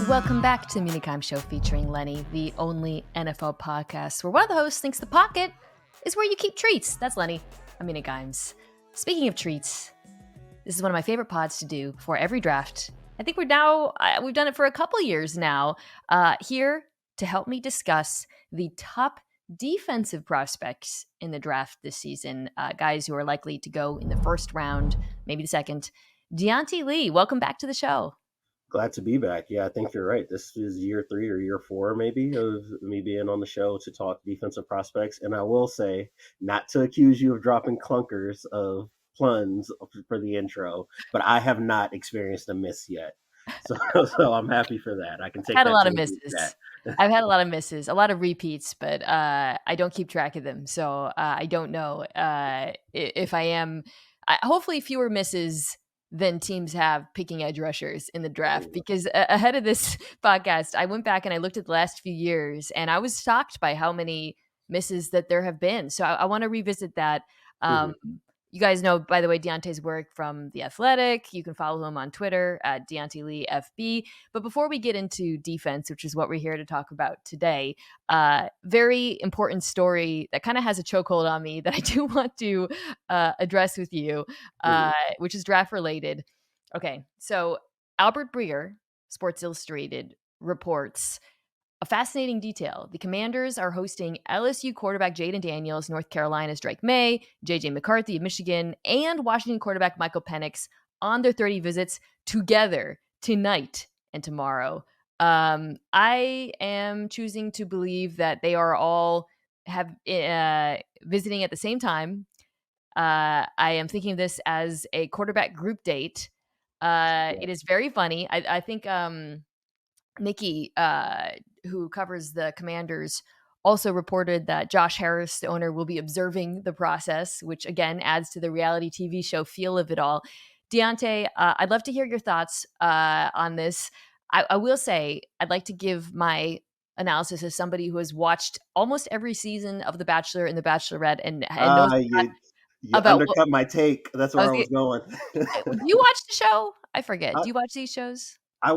Welcome back to the Mina Show featuring Lenny, the only NFL podcast where one of the hosts thinks the pocket is where you keep treats. That's Lenny. I'm Mina Gimes. Speaking of treats, this is one of my favorite pods to do before every draft. I think we've done it for a couple years now. Here to help me discuss the top defensive prospects in the draft this season, guys who are likely to go in the first round, maybe the second. Diante Lee, welcome back to the show. Glad to be back. Yeah, I think you're right. This is year 3 or year 4, maybe, of me being on the show to talk defensive prospects. And I will say, not to accuse you of dropping clunkers of puns for the intro, but I have not experienced a miss yet. So I'm happy for that. I can take Had a that lot to of the group misses. chat. I've had a lot of misses, a lot of repeats, but I don't keep track of them. So I don't know if I am. Hopefully, fewer misses than teams have picking edge rushers in the draft. Because ahead of this podcast, I went back and I looked at the last few years, and I was shocked by how many misses that there have been. So I want to revisit that. You guys know, by the way, Diante's work from The Athletic. You can follow him on Twitter at Diante Lee FB. But before we get into defense, which is what we're here to talk about today, very important story that kind of has a chokehold on me that I do want to address with you, which is draft related. Okay, so Albert Breer, Sports Illustrated, reports a fascinating detail. The Commanders are hosting LSU quarterback Jaden Daniels, North Carolina's Drake May, J.J. McCarthy of Michigan, and Washington quarterback Michael Penix on their 30 visits together tonight and tomorrow. I am choosing to believe that they are all visiting at the same time. I am thinking of this as a quarterback group date. It is very funny. I think Nikki, who covers the Commanders, also reported that Josh Harris, the owner, will be observing the process, which again adds to the reality TV show feel of it all. Diante, I'd love to hear your thoughts on this. I will say I'd like to give my analysis as somebody who has watched almost every season of The Bachelor and The Bachelorette and knows You about undercut my take. That's where I was going. Do you watch the show? I forget. Do you watch these shows? I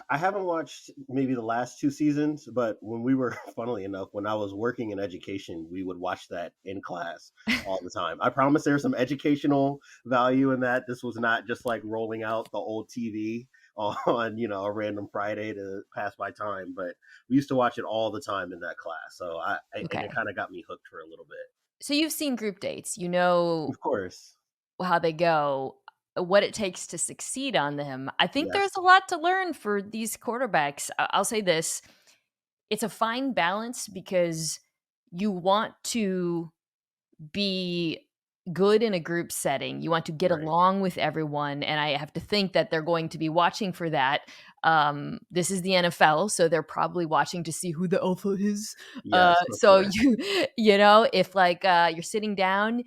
haven't watched maybe the last 2 seasons, but when we were, funnily enough, when I was working in education, we would watch that in class all the time. I promise there's some educational value in that. This was not just like rolling out the old TV on, a random Friday to pass my time, but we used to watch it all the time in that class. So and it kind of got me hooked for a little bit. So you've seen group dates, you know, of course, how they go, what it takes to succeed on them. I think Yes. there's a lot to learn for these quarterbacks. I'll say this. It's a fine balance because you want to be good in a group setting. You want to get along with everyone. And I have to think that they're going to be watching for that. This is the NFL, so they're probably watching to see who the alpha is. Yes, so if like you're sitting down,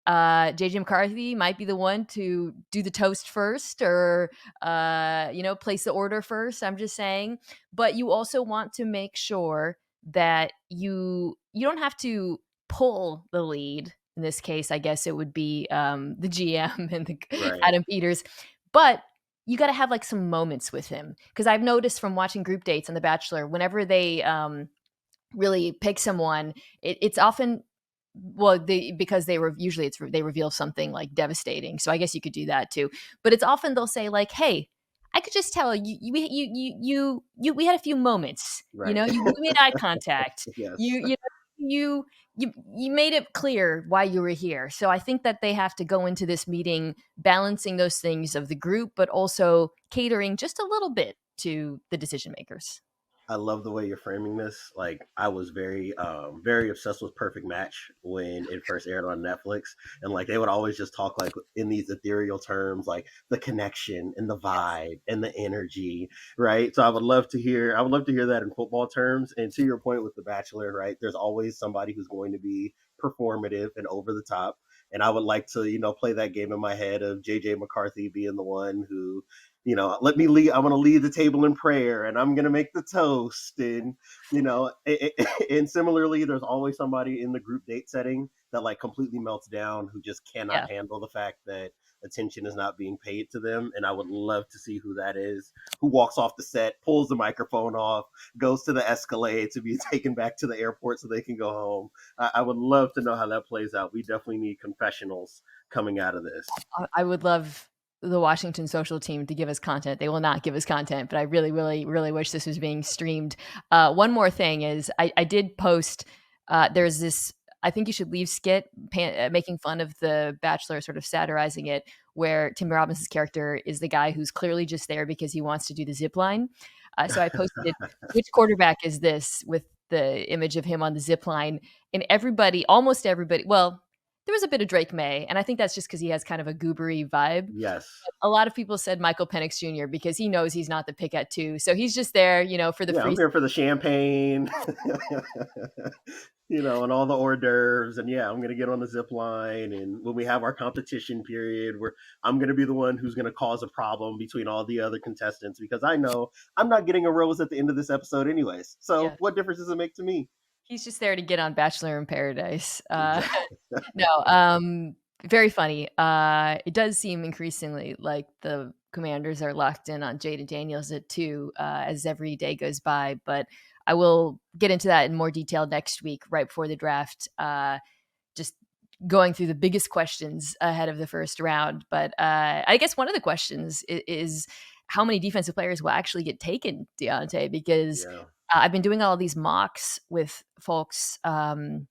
JJ McCarthy might be the one to do the toast first or place the order first. I'm just saying. But you also want to make sure that you don't have to pull the lead. In this case, I guess it would be the GM and Adam Peters. But you got to have like some moments with him, because I've noticed from watching group dates on The Bachelor, whenever they really pick someone, it's often because they reveal something like devastating. So I guess you could do that too. But it's often they'll say like, "Hey, I could just tell we had a few moments. Right. You made eye contact. Yes. You made it clear why you were here." So I think that they have to go into this meeting balancing those things of the group, but also catering just a little bit to the decision makers. I love the way you're framing this. Like, I was very, very obsessed with Perfect Match when it first aired on Netflix, and like they would always just talk like in these ethereal terms, like the connection and the vibe and the energy, right? So I would love to hear that in football terms. And to your point with The Bachelor, right? There's always somebody who's going to be performative and over the top. And I would like to, play that game in my head of JJ McCarthy being the one who, let me lead. I'm going to lead the table in prayer, and I'm going to make the toast. And, and similarly, there's always somebody in the group date setting that like completely melts down, who just cannot handle the fact that attention is not being paid to them. And I would love to see who that is, who walks off the set, pulls the microphone off, goes to the Escalade to be taken back to the airport so they can go home. I would love to know how that plays out. We definitely need confessionals coming out of this. I would love the Washington social team to give us content. They will not give us content, but I really, really, really wish this was being streamed. One more thing is I did post, there's this, I think you should leave skit making fun of The Bachelor, sort of satirizing it, where Tim Robinson's character is the guy who's clearly just there because he wants to do the zip line. So I posted, which quarterback is this, with the image of him on the zip line, and everybody, almost everybody, well, there was a bit of Drake May, and I think that's just because he has kind of a goobery vibe. Yes. A lot of people said Michael Penix Jr. because he knows he's not the pick at 2. So he's just there, for the Yeah, I'm free. here for the champagne, and all the hors d'oeuvres. And yeah, I'm going to get on the zip line. And when we have our competition period, where I'm going to be the one who's going to cause a problem between all the other contestants, because I know I'm not getting a rose at the end of this episode anyways. So Yeah. what difference does it make to me? He's just there to get on Bachelor in Paradise. Exactly. No, very funny. It does seem increasingly like the Commanders are locked in on Jaden Daniels at 2 as every day goes by. But I will get into that in more detail next week, right before the draft. Just going through the biggest questions ahead of the first round. But I guess one of the questions is how many defensive players will actually get taken, Diante, because Yeah. I've been doing all these mocks with folks, and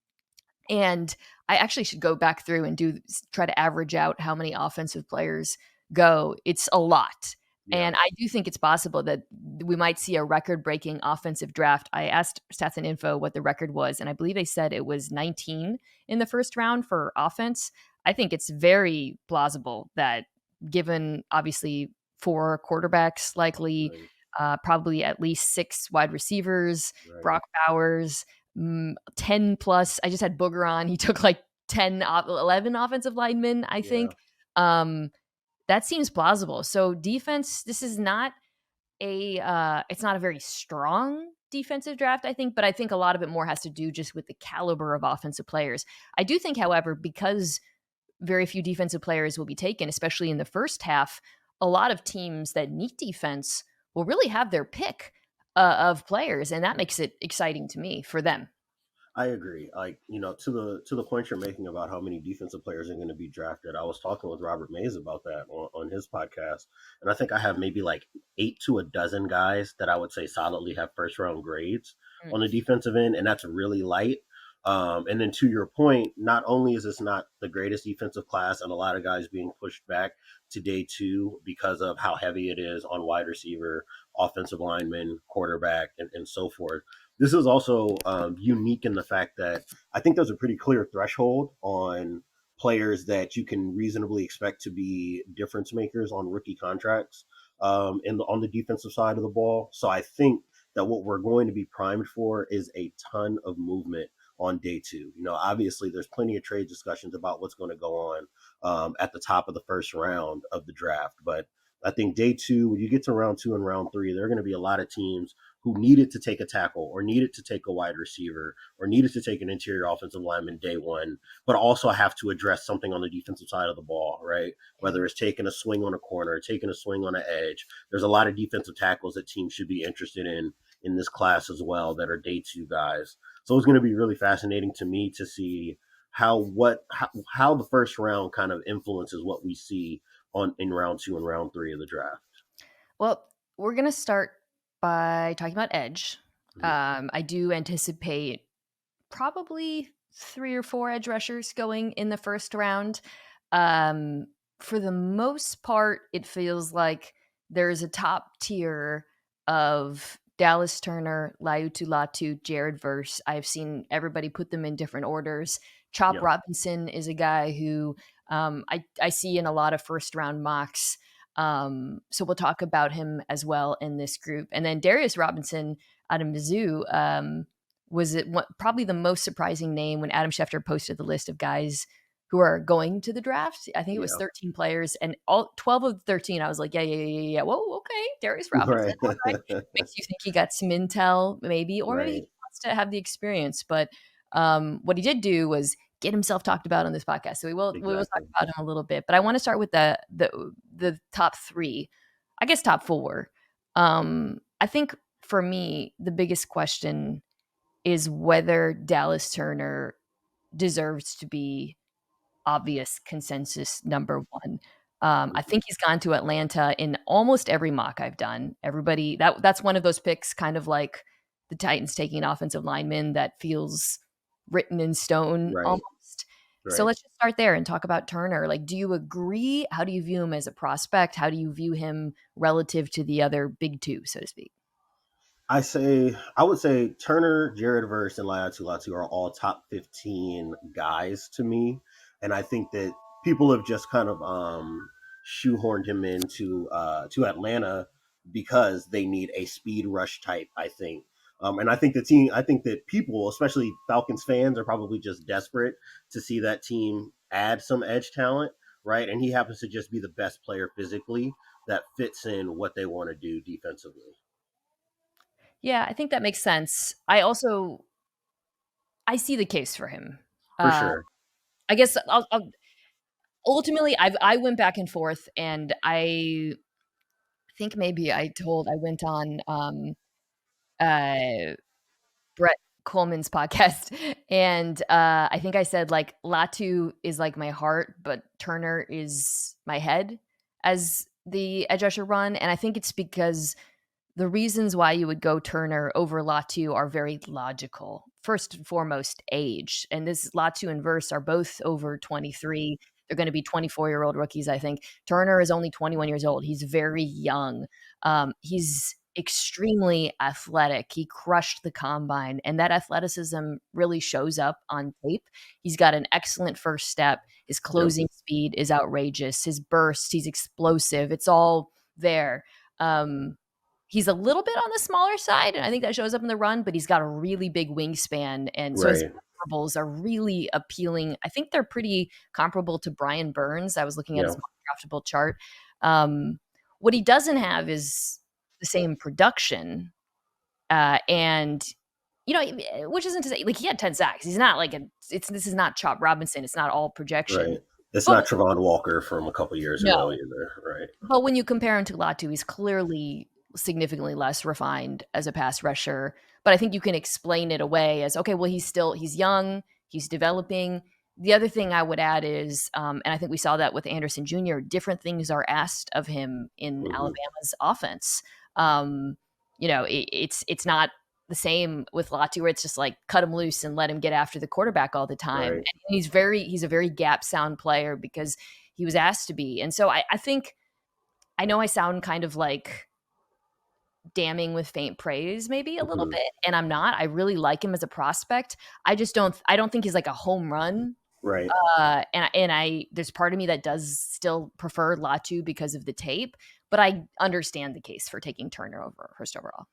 I actually should go back through and try to average out how many offensive players go. It's a lot. Yeah. And I do think it's possible that we might see a record-breaking offensive draft. I asked Stats and Info what the record was, and I believe they said it was 19 in the first round for offense. I think it's very plausible that, given obviously 4 quarterbacks likely, Right. probably at least 6 wide receivers, Right. Brock Bowers, 10 plus. I just had Booger on. He took like 10, 11 offensive linemen, I think. That seems plausible. So defense, this is not it's not a very strong defensive draft, I think, but I think a lot of it more has to do just with the caliber of offensive players. I do think, however, because very few defensive players will be taken, especially in the first half, a lot of teams that need defense will really have their pick of players, and that makes it exciting to me for them. I agree. Like, to the point you're making about how many defensive players are going to be drafted. I was talking with Robert Mays about that on his podcast, and I think I have maybe like 8 to 12 guys that I would say solidly have first round grades Mm. on the defensive end, and that's really light. And then to your point, not only is this not the greatest defensive class, and a lot of guys being pushed back to day 2 because of how heavy it is on wide receiver, offensive lineman, quarterback, and so forth. This is also unique in the fact that I think there's a pretty clear threshold on players that you can reasonably expect to be difference makers on rookie contracts on the defensive side of the ball. So I think that what we're going to be primed for is a ton of movement on day 2. Obviously there's plenty of trade discussions about what's going to go on at the top of the first round of the draft. But I think day 2, when you get to round 2 and round 3, there are going to be a lot of teams who needed to take a tackle or needed to take a wide receiver or needed to take an interior offensive lineman day 1, but also have to address something on the defensive side of the ball, right? Whether it's taking a swing on a corner, taking a swing on an edge. There's a lot of defensive tackles that teams should be interested in this class as well that are day 2 guys. So it's going to be really fascinating to me to see how the first round kind of influences what we see in round 2 and round 3 of the draft. Well, we're going to start by talking about edge. Mhm. I do anticipate probably 3 or 4 edge rushers going in the first round. For the most part, it feels like there's a top tier of Dallas Turner, Laiatu Latu, Jared Verse. I've seen everybody put them in different orders. Chop Yeah. Robinson is a guy who I see in a lot of first round mocks. So we'll talk about him as well in this group. And then Darius Robinson out of Mizzou was probably the most surprising name when Adam Schefter posted the list of guys who are going to the draft. I think it was Yeah. 13 players, and all 12 of the 13, I was like, yeah. Whoa, okay, Darius Robinson. Right. All right. Makes you think he got some intel, maybe, or maybe he Right. wants to have the experience. But what he did do was get himself talked about on this podcast. So we will talk Exactly. about him a little bit. But I want to start with the top three, I guess top four. I think for me, the biggest question is whether Dallas Turner deserves to be obvious consensus number one. I Mhm. think he's gone to Atlanta in almost every mock I've done. Everybody that's one of those picks, kind of like the Titans taking an offensive lineman that feels written in stone Right. almost. So Right. let's just start there and talk about Turner. Like, do you agree? How do you view him as a prospect? How do you view him relative to the other big two, so to speak? I would say Turner, Jared Verse, and Laiatu Latu are all top 15 guys to me, and I think that people have just kind of shoehorned him into to Atlanta because they need a speed rush type. I think, and I think that people, especially Falcons fans, are probably just desperate to see that team add some edge talent, right? And he happens to just be the best player physically that fits in what they want to do defensively, Yeah, I think that makes sense. I see the case for him. for Uh, sure. I guess I'll ultimately I went back and forth, and I think maybe I went on uh Brett Coleman's podcast and I think I said like Latu is like my heart, but Turner is my head as the edge rusher run. And I think it's because the reasons why you would go Turner over Latu are very logical. First and foremost, age. And this Latu and Verse are both over 23. They're going to be 24-year-old rookies, I think. Turner is only 21 years old. He's very young. He's extremely athletic. He crushed the combine, and that athleticism really shows up on tape. He's got an excellent first step. His Yep. closing speed is outrageous. His burst, he's explosive. It's all there. Um, He's a little bit on the smaller side, and I think that shows up in the run, but he's got a really big wingspan, and so his Right. measurables are really appealing. I think they're pretty comparable to Brian Burns. I was looking at Yeah. his mock draftable chart. Um, what he doesn't have is the same production, and which isn't to say like he had 10 sacks. He's not like this is not Chop Robinson. It's not all projection, Right. It's but not Trevon Walker from a couple years no, ago either. Right. but when you compare him to Latu, he's clearly significantly less refined as a pass rusher. But I think you can explain it away as okay, well, he's young, he's developing. The other thing I would add is, and I think we saw that with Anderson Jr., different things are asked of him in Hmm. Alabama's offense. Um, it's not the same with Latu where it's just like cut him loose and let him get after the quarterback all the time. Right. And he's a very gap sound player because he was asked to be. And so I think I know I sound kind of like damning with faint praise maybe a little Hmm. bit, and I'm not. I really like him as a prospect. I don't think he's like a home run. Right. And I there's part of me that does still prefer Latu because of the tape, but I understand the case for taking Turner over first overall.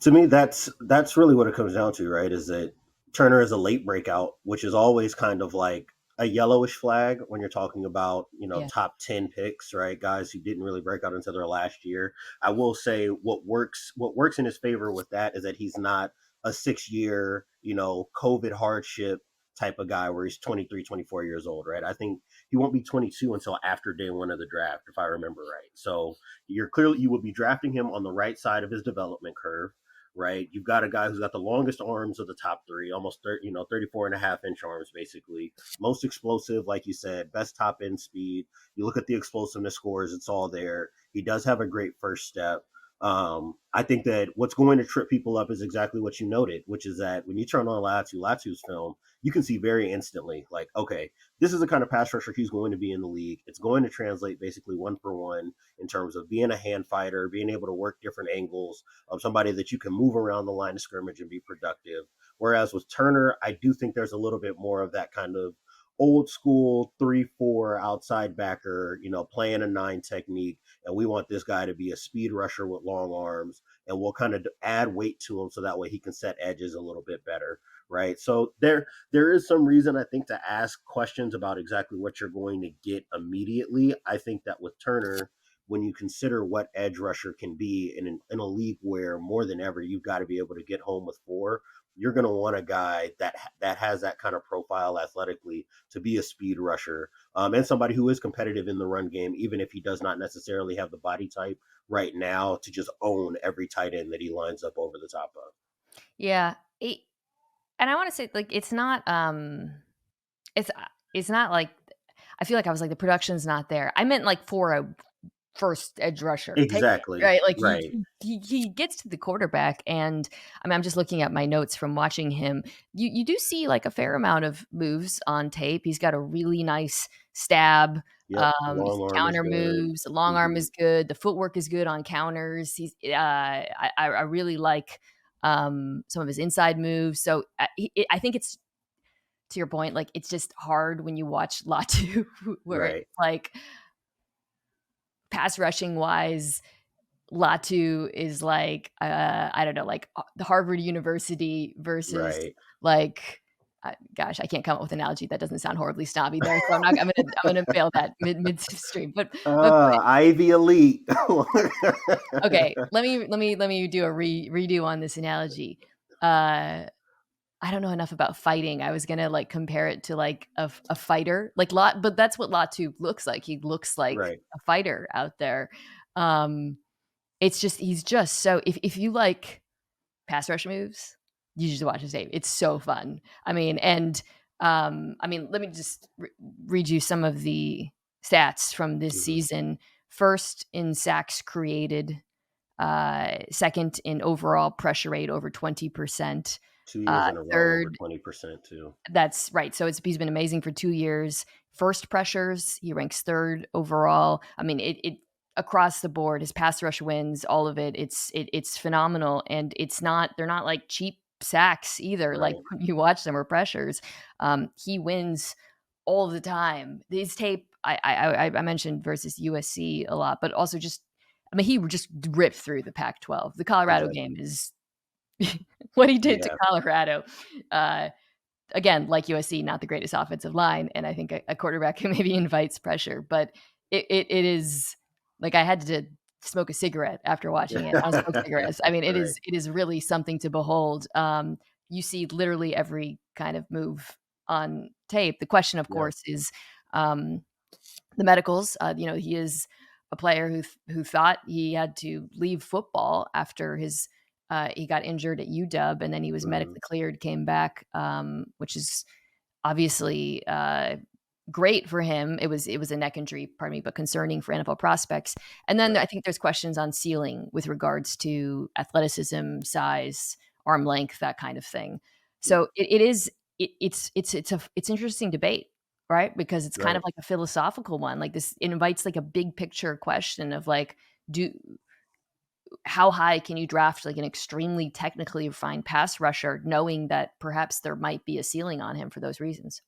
To me, that's really what it comes down to, right? Is that Turner is a late breakout, which is always kind of like a yellowish flag when you're talking about Yeah. top 10 picks, right? Guys who didn't really break out until their last year. I will say what works in his favor with that is that he's not a 6 year COVID hardship type of guy where he's 23, 24 years old, right? I think he won't be 22 until after day one of the draft, if I remember right. So you will be drafting him on the right side of his development curve, right? You've got a guy who's got the longest arms of the top three, almost 30, 34 and a half inch arms, basically. Most explosive, like you said, best top end speed. You look at the explosiveness scores, it's all there. He does have a great first step. I think that what's going to trip people up is exactly what you noted, which is that when you turn on Latu's film, you can see very instantly, like, okay, this is the kind of pass rusher he's going to be in the league. It's going to translate basically one for one in terms of being a hand fighter, being able to work different angles, somebody that you can move around the line of scrimmage and be productive. Whereas with Turner, I do think there's a little bit more of that kind of old school 3-4 outside backer, playing a nine technique. And we want this guy to be a speed rusher with long arms, and we'll kind of add weight to him so that way he can set edges a little bit better. Right. So there is some reason I think to ask questions about exactly what you're going to get immediately. I think that with Turner, when you consider what edge rusher can be in a league where more than ever you've got to be able to get home with four, you're going to want a guy that has that kind of profile athletically to be a speed rusher, and somebody who is competitive in the run game, even if he does not necessarily have the body type right now to just own every tight end that he lines up over the top of. Yeah. And I want to say, like, it's it's not like I feel like I was like the production's not there. I meant like for a first edge rusher pick, Exactly. right? Like Right. he gets to the quarterback, and I mean, I'm just looking at my notes from watching him. You do see like a fair amount of moves on tape. He's got a really nice stab. Yep. Long arm is Counter good. moves, long arm Hmm. is good. The footwork is good on counters. I really like some of his inside moves. So I think it's to your point, like it's just hard when you watch Latu, where it's Right. like pass rushing wise, Latu is like I don't know, like the Harvard University versus Right. like gosh, I can't come up with an analogy that doesn't sound horribly snobby there, so I'm gonna fail that midstream. But Ivy Elite. okay, let me do a redo on this analogy. I don't know enough about fighting. I was gonna like compare it to like a fighter, like Lot, but that's what Latu looks like. He looks like Right. a fighter out there. Um, it's just he's just so if you like pass rush moves, you should watch his tape. It's so fun. I mean, and I mean, let me just read you some of the stats from this Hmm. season. First in sacks created, second in overall pressure rate over 20%. 2 years in a row, over Third, 20% too. that's right. So he's been amazing for 2 years. First pressures, he ranks third overall. I mean, it across the board, his pass rush wins, all of it. It's phenomenal, and it's not they're not like cheap sacks either. Like Right. when you watch them or pressures, he wins all the time. His tape, I mentioned versus USC a lot, but also just I mean, he just ripped through the Pac-12. The Colorado Exactly. game is what he did to Yeah. Colorado. Uh, Again, like USC, not the greatest offensive line, and I think a quarterback who maybe invites pressure, but it is like I had to smoke a cigarette after watching it. I don't smoke cigarettes. I mean, Right. it is really something to behold. You see literally every kind of move on tape. The question, of Yeah. course, is um, the medicals. He is a player who thought he had to leave football after his he got injured at UW, and then he was Hmm. medically cleared, came back, which is obviously great for him. It was a neck injury, pardon me, but concerning for NFL prospects. And then Right. I think there's questions on ceiling with regards to athleticism, size, arm length, that kind of thing. Yeah. So it is it's interesting debate, right? Because it's kind Right. of like a philosophical one. Like this, it invites like a big picture question of like, do how high can you draft like an extremely technically refined pass rusher, knowing that perhaps there might be a ceiling on him for those reasons?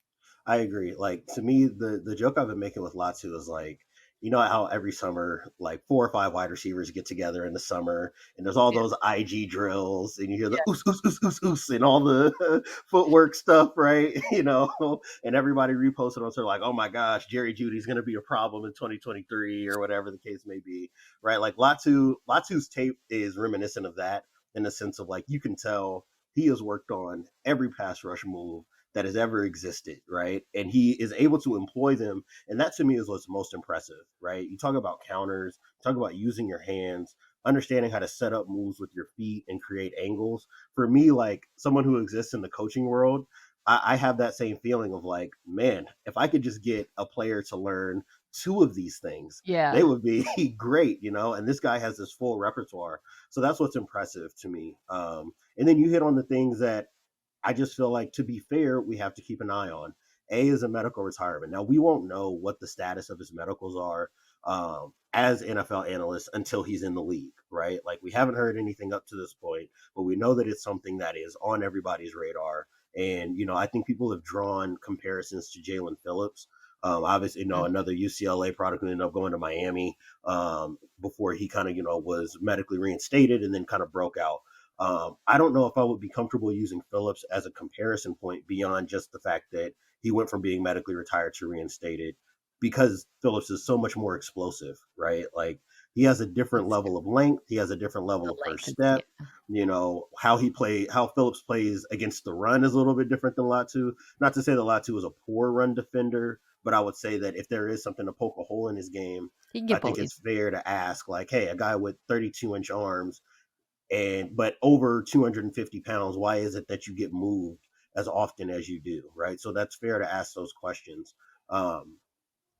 I agree. Like to me, the joke I've been making with Latu is like, you know how every summer, like 4 or 5 wide receivers get together in the summer, and there's all Yeah, those IG drills, and you hear the yeah, oos oos oos oos oos and all the footwork stuff, right? And everybody reposted on Twitter like, oh my gosh, Jerry Judy's going to be a problem in 2023 or whatever the case may be, right? Like Latu's tape is reminiscent of that in the sense of like you can tell he has worked on every pass rush move that has ever existed, right? And he is able to employ them. And that to me is what's most impressive, right? You talk about counters, talk about using your hands, understanding how to set up moves with your feet and create angles. For me, like someone who exists in the coaching world, I have that same feeling of like, man, if I could just get a player to learn two of these things, they yeah, would be great. And this guy has this full repertoire. So that's what's impressive to me. And then you hit on the things that I just feel like, to be fair, we have to keep an eye on. A is a medical retirement. Now, we won't know what the status of his medicals are as NFL analysts until he's in the league, right? Like, we haven't heard anything up to this point, but we know that it's something that is on everybody's radar. And, I think people have drawn comparisons to Jalen Phillips. Obviously, mhm, another UCLA product who ended up going to Miami before he kind of, was medically reinstated and then kind of broke out. I don't know if I would be comfortable using Phillips as a comparison point beyond just the fact that he went from being medically retired to reinstated, because Phillips is so much more explosive, right? Like He has a different It's level of length. He has a different the level of length. first It's, yeah. step. How Phillips plays against the run is a little bit different than Latu. Not to say that Latu is a poor run defender, but I would say that if there is something to poke a hole in his game, He can I get think bullied. it's fair to ask, like, hey, a guy with 32-inch arms but over 250 pounds, why is it that you get moved as often as you do, right? So that's fair to ask those questions. Um,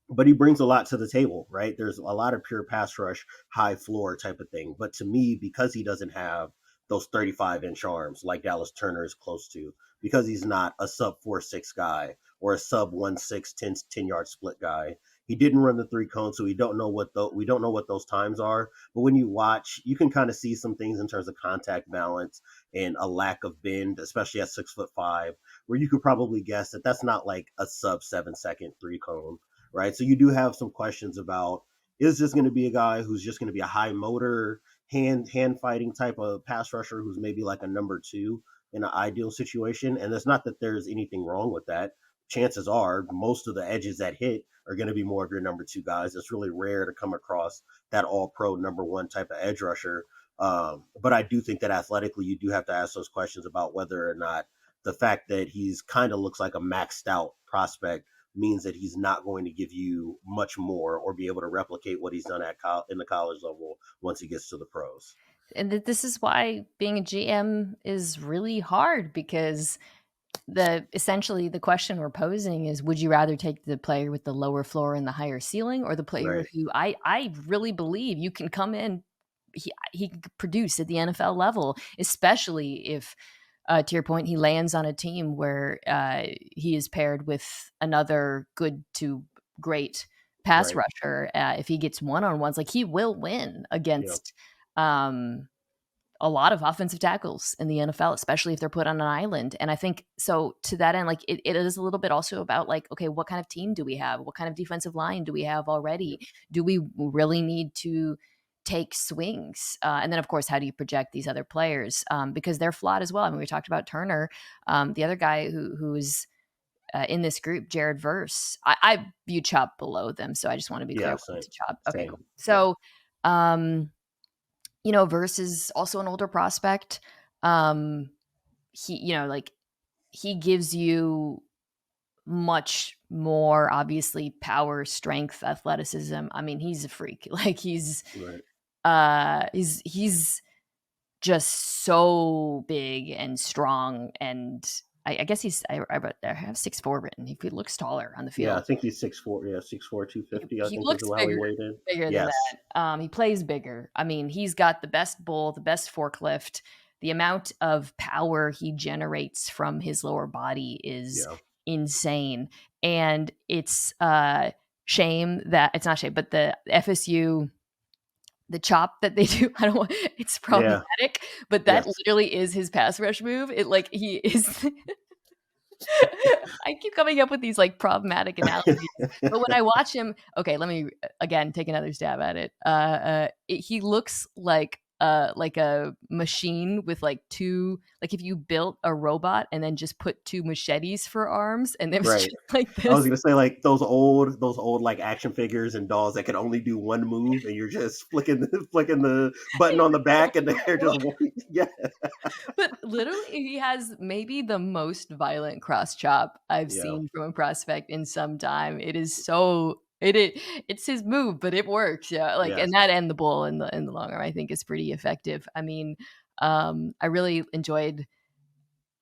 but he brings a lot to the table, right? There's a lot of pure pass rush, high floor type of thing. But to me, because he doesn't have those 35-inch arms like Dallas Turner is close to, because he's not a sub 4.6 guy or a sub 1.6 10-yard split guy, he didn't run the three cone, so we don't know what those times are. But when you watch, you can kind of see some things in terms of contact balance and a lack of bend, especially at 6'5", where you could probably guess that that's not like a sub 7-second three cone, right? So you do have some questions about, is this going to be a guy who's just going to be a high motor, hand fighting type of pass rusher who's maybe like a number two in an ideal situation? And it's not that there's anything wrong with that. Chances are most of the edges that hit are going to be more of your number two guys. It's really rare to come across that all pro number one type of edge rusher. But I do think that athletically, you do have to ask those questions about whether or not the fact that he's kind of looks like a maxed out prospect means that he's not going to give you much more or be able to replicate what he's done in the college level once he gets to the pros. And this is why being a GM is really hard, because essentially the question we're posing is, would you rather take the player with the lower floor and the higher ceiling, or the player Right, who I really believe you can come in, he can produce at the NFL level, especially if, to your point, he lands on a team where he is paired with another good to great pass right, rusher. If he gets one-on-ones, like, he will win yeah, against um, a lot of offensive tackles in the NFL, especially if they're put on an island. And I think so, to that end, like, it is a little bit also about, like, okay, what kind of team do we have? What kind of defensive line do we have yeah, already? Do we really need to take swings? And then, of course, how do you project these other players? Because they're flawed as well. I mean, we talked about Turner. The other guy who's in this group, Jared Verse, I view Chop below them. So I just want to be clear yeah. to Same, Chop. Okay, cool. same. Yeah, So, Verse is also an older prospect. He, like, he gives you much more, obviously, power, strength, athleticism. I mean, he's a freak. Like, right. he's just so big and strong, and I guess I have 6'4" written. He looks taller on the Yeah, I field. think he's 6'4". Yeah, 6'4", 250. I He think is looks how he weighed in. bigger than Yes. that. He plays bigger. I mean, he's got the best bull, the best forklift. The amount of power he generates from his lower body is Yeah. insane. And it's shame that it's not shame, but the FSU, the chop that they do, I don't want, it's Yeah. problematic, but that Yes. literally is his pass rush move. It, like, he is I keep coming up with these, like, problematic analogies, but when I watch him, okay, let me, again, take another stab at it. He looks like a machine with, like, 2, like, if you built a robot and then just put 2 machetes for arms, and it was Right. just like I was this. gonna say like those old like action figures and dolls that can only do one move, and you're just flicking the button on the back, and they're just yeah, But literally, he has maybe the most violent cross chop I've yeah, seen from a prospect in some time. It is so it's his move, but it works. Yeah, like, yes. and that and the bull in the long run, I think, is pretty effective. I mean, I really enjoyed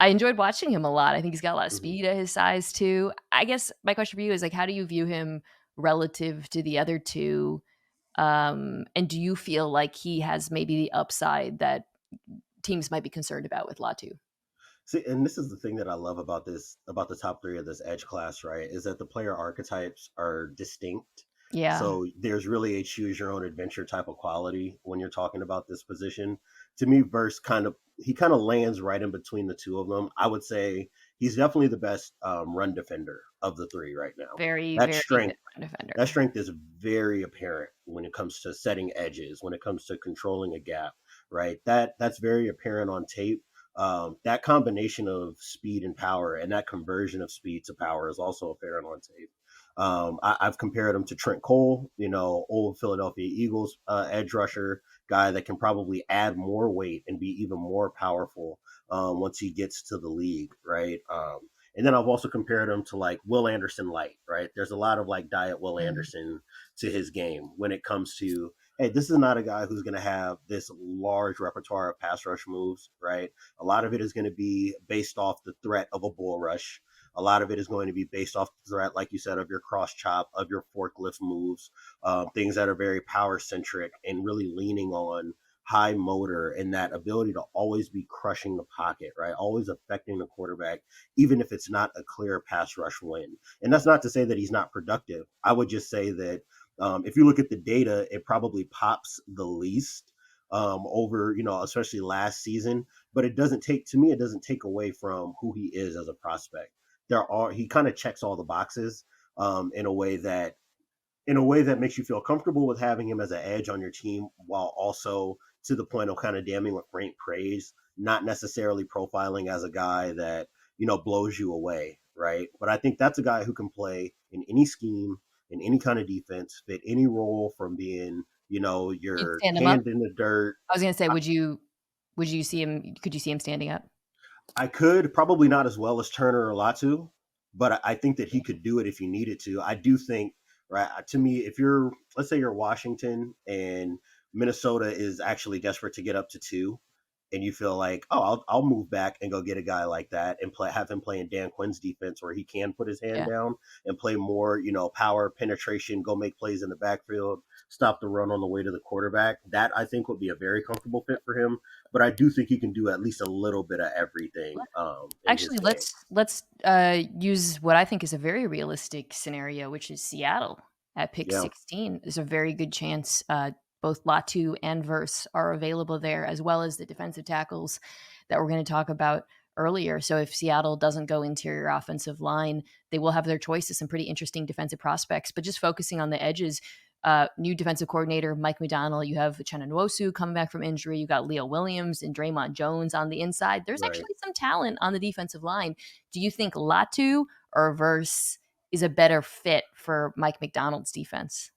watching him a lot. I think he's got a lot of Mhm. speed at his size too. I guess my question for you is, like, how do you view him relative to the other two? And do you feel like he has maybe the upside that teams might be concerned about with Latu? See, and this is the thing that I love about about the top three of this edge class, right? Is that the player archetypes are distinct. Yeah. So there's really a choose your own adventure type of quality when you're talking about this position. To me, Verse kind of lands right in between the two of them. I would say he's definitely the best run defender of the three right now. Very, That very good strength run defender. that strength is very apparent when it comes to setting edges, when it comes to controlling a gap, right? That's very apparent on tape. That combination of speed and power, and that conversion of speed to power, is also apparent on tape. I've compared him to Trent Cole, old Philadelphia Eagles edge rusher guy that can probably add more weight and be even more powerful once he gets to the league, right? And then I've also compared him to like Will Anderson light, right? There's a lot of like diet Will Mm. Anderson to his game when it comes to, hey, this is not a guy who's going to have this large repertoire of pass rush moves, right? A lot of it is going to be based off the threat of a bull rush. A lot of it is going to be based off the threat, like you said, of your cross chop, of your forklift moves, things that are very power centric and really leaning on high motor and that ability to always be crushing the pocket, right? Always affecting the quarterback, even if it's not a clear pass rush win. And that's not to say that he's not productive. I would just say that if you look at the data, it probably pops the least over, especially last season. But it doesn't take, to me, it doesn't take away from who he is as a prospect. He kind of checks all the boxes in a way that makes you feel comfortable with having him as an edge on your team, while also to the point of kind of damning with faint praise, not necessarily profiling as a guy that blows you away, right? But I think that's a guy who can play in any scheme, in any kind of defense, fit any role, from being You'd your stand him up? hand in the dirt. I was gonna say, would you see him could you see him standing up? I could, probably not as well as Turner or Latu, but I think that he could do it if he needed to. I do think, right, to me, if you're, let's say you're Washington and Minnesota is actually desperate to get up to two, and you feel like, oh, I'll move back and go get a guy like that and have him play in Dan Quinn's defense where he can put his hand Yeah. down and play more, power penetration, go make plays in the backfield, stop the run on the way to the quarterback. That I think would be a very comfortable fit for him. But I do think he can do at least a little bit of everything in his Actually, game. let's use what I think is a very realistic scenario, which is Seattle at pick Yeah, 16. There's a very good chance both Latu and Verse are available there, as well as the defensive tackles that we're going to talk about earlier. So if Seattle doesn't go interior offensive line, they will have their choice of some pretty interesting defensive prospects. But just focusing on the edges, new defensive coordinator Mike McDonald. You have Uchenna Nwosu coming back from injury. You got Leo Williams and Draymond Jones on the inside. There's right. actually some talent on the defensive line. Do you think Latu or Verse is a better fit for Mike McDonald's defense?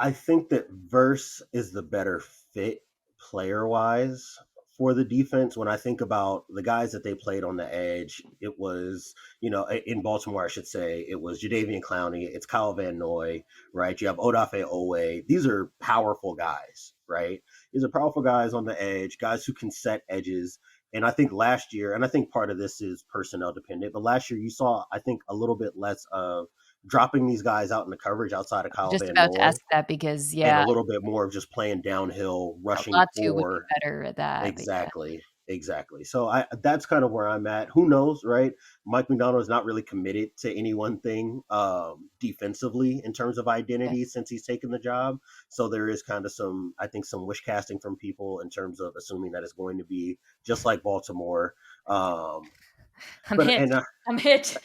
I think that Verse is the better fit player wise for the defense. When I think about the guys that they played on the edge, it was, in Baltimore, I should say, it was Jadeveon Clowney, it's Kyle Van Noy, right? You have Odafe Owe. These are powerful guys, right? These are powerful guys on the edge, guys who can set edges. And I think last year, and I think part of this is personnel dependent, but last year you saw, I think, a little bit less of dropping these guys out in the coverage outside of Kyle Just Van about to Noy ask that because, and a yeah, little bit more of just playing downhill, rushing Latu would be for. better at that. But yeah, Exactly. Exactly. So that's kind of where I'm at. Who knows, right? Mike McDonald is not really committed to any one thing defensively in terms of yeah. identity since he's taken the job. So there is kind of some, I think, some wish casting from people in terms of assuming that it's going to be just like Baltimore. Um, I'm but hit. and I'm hit.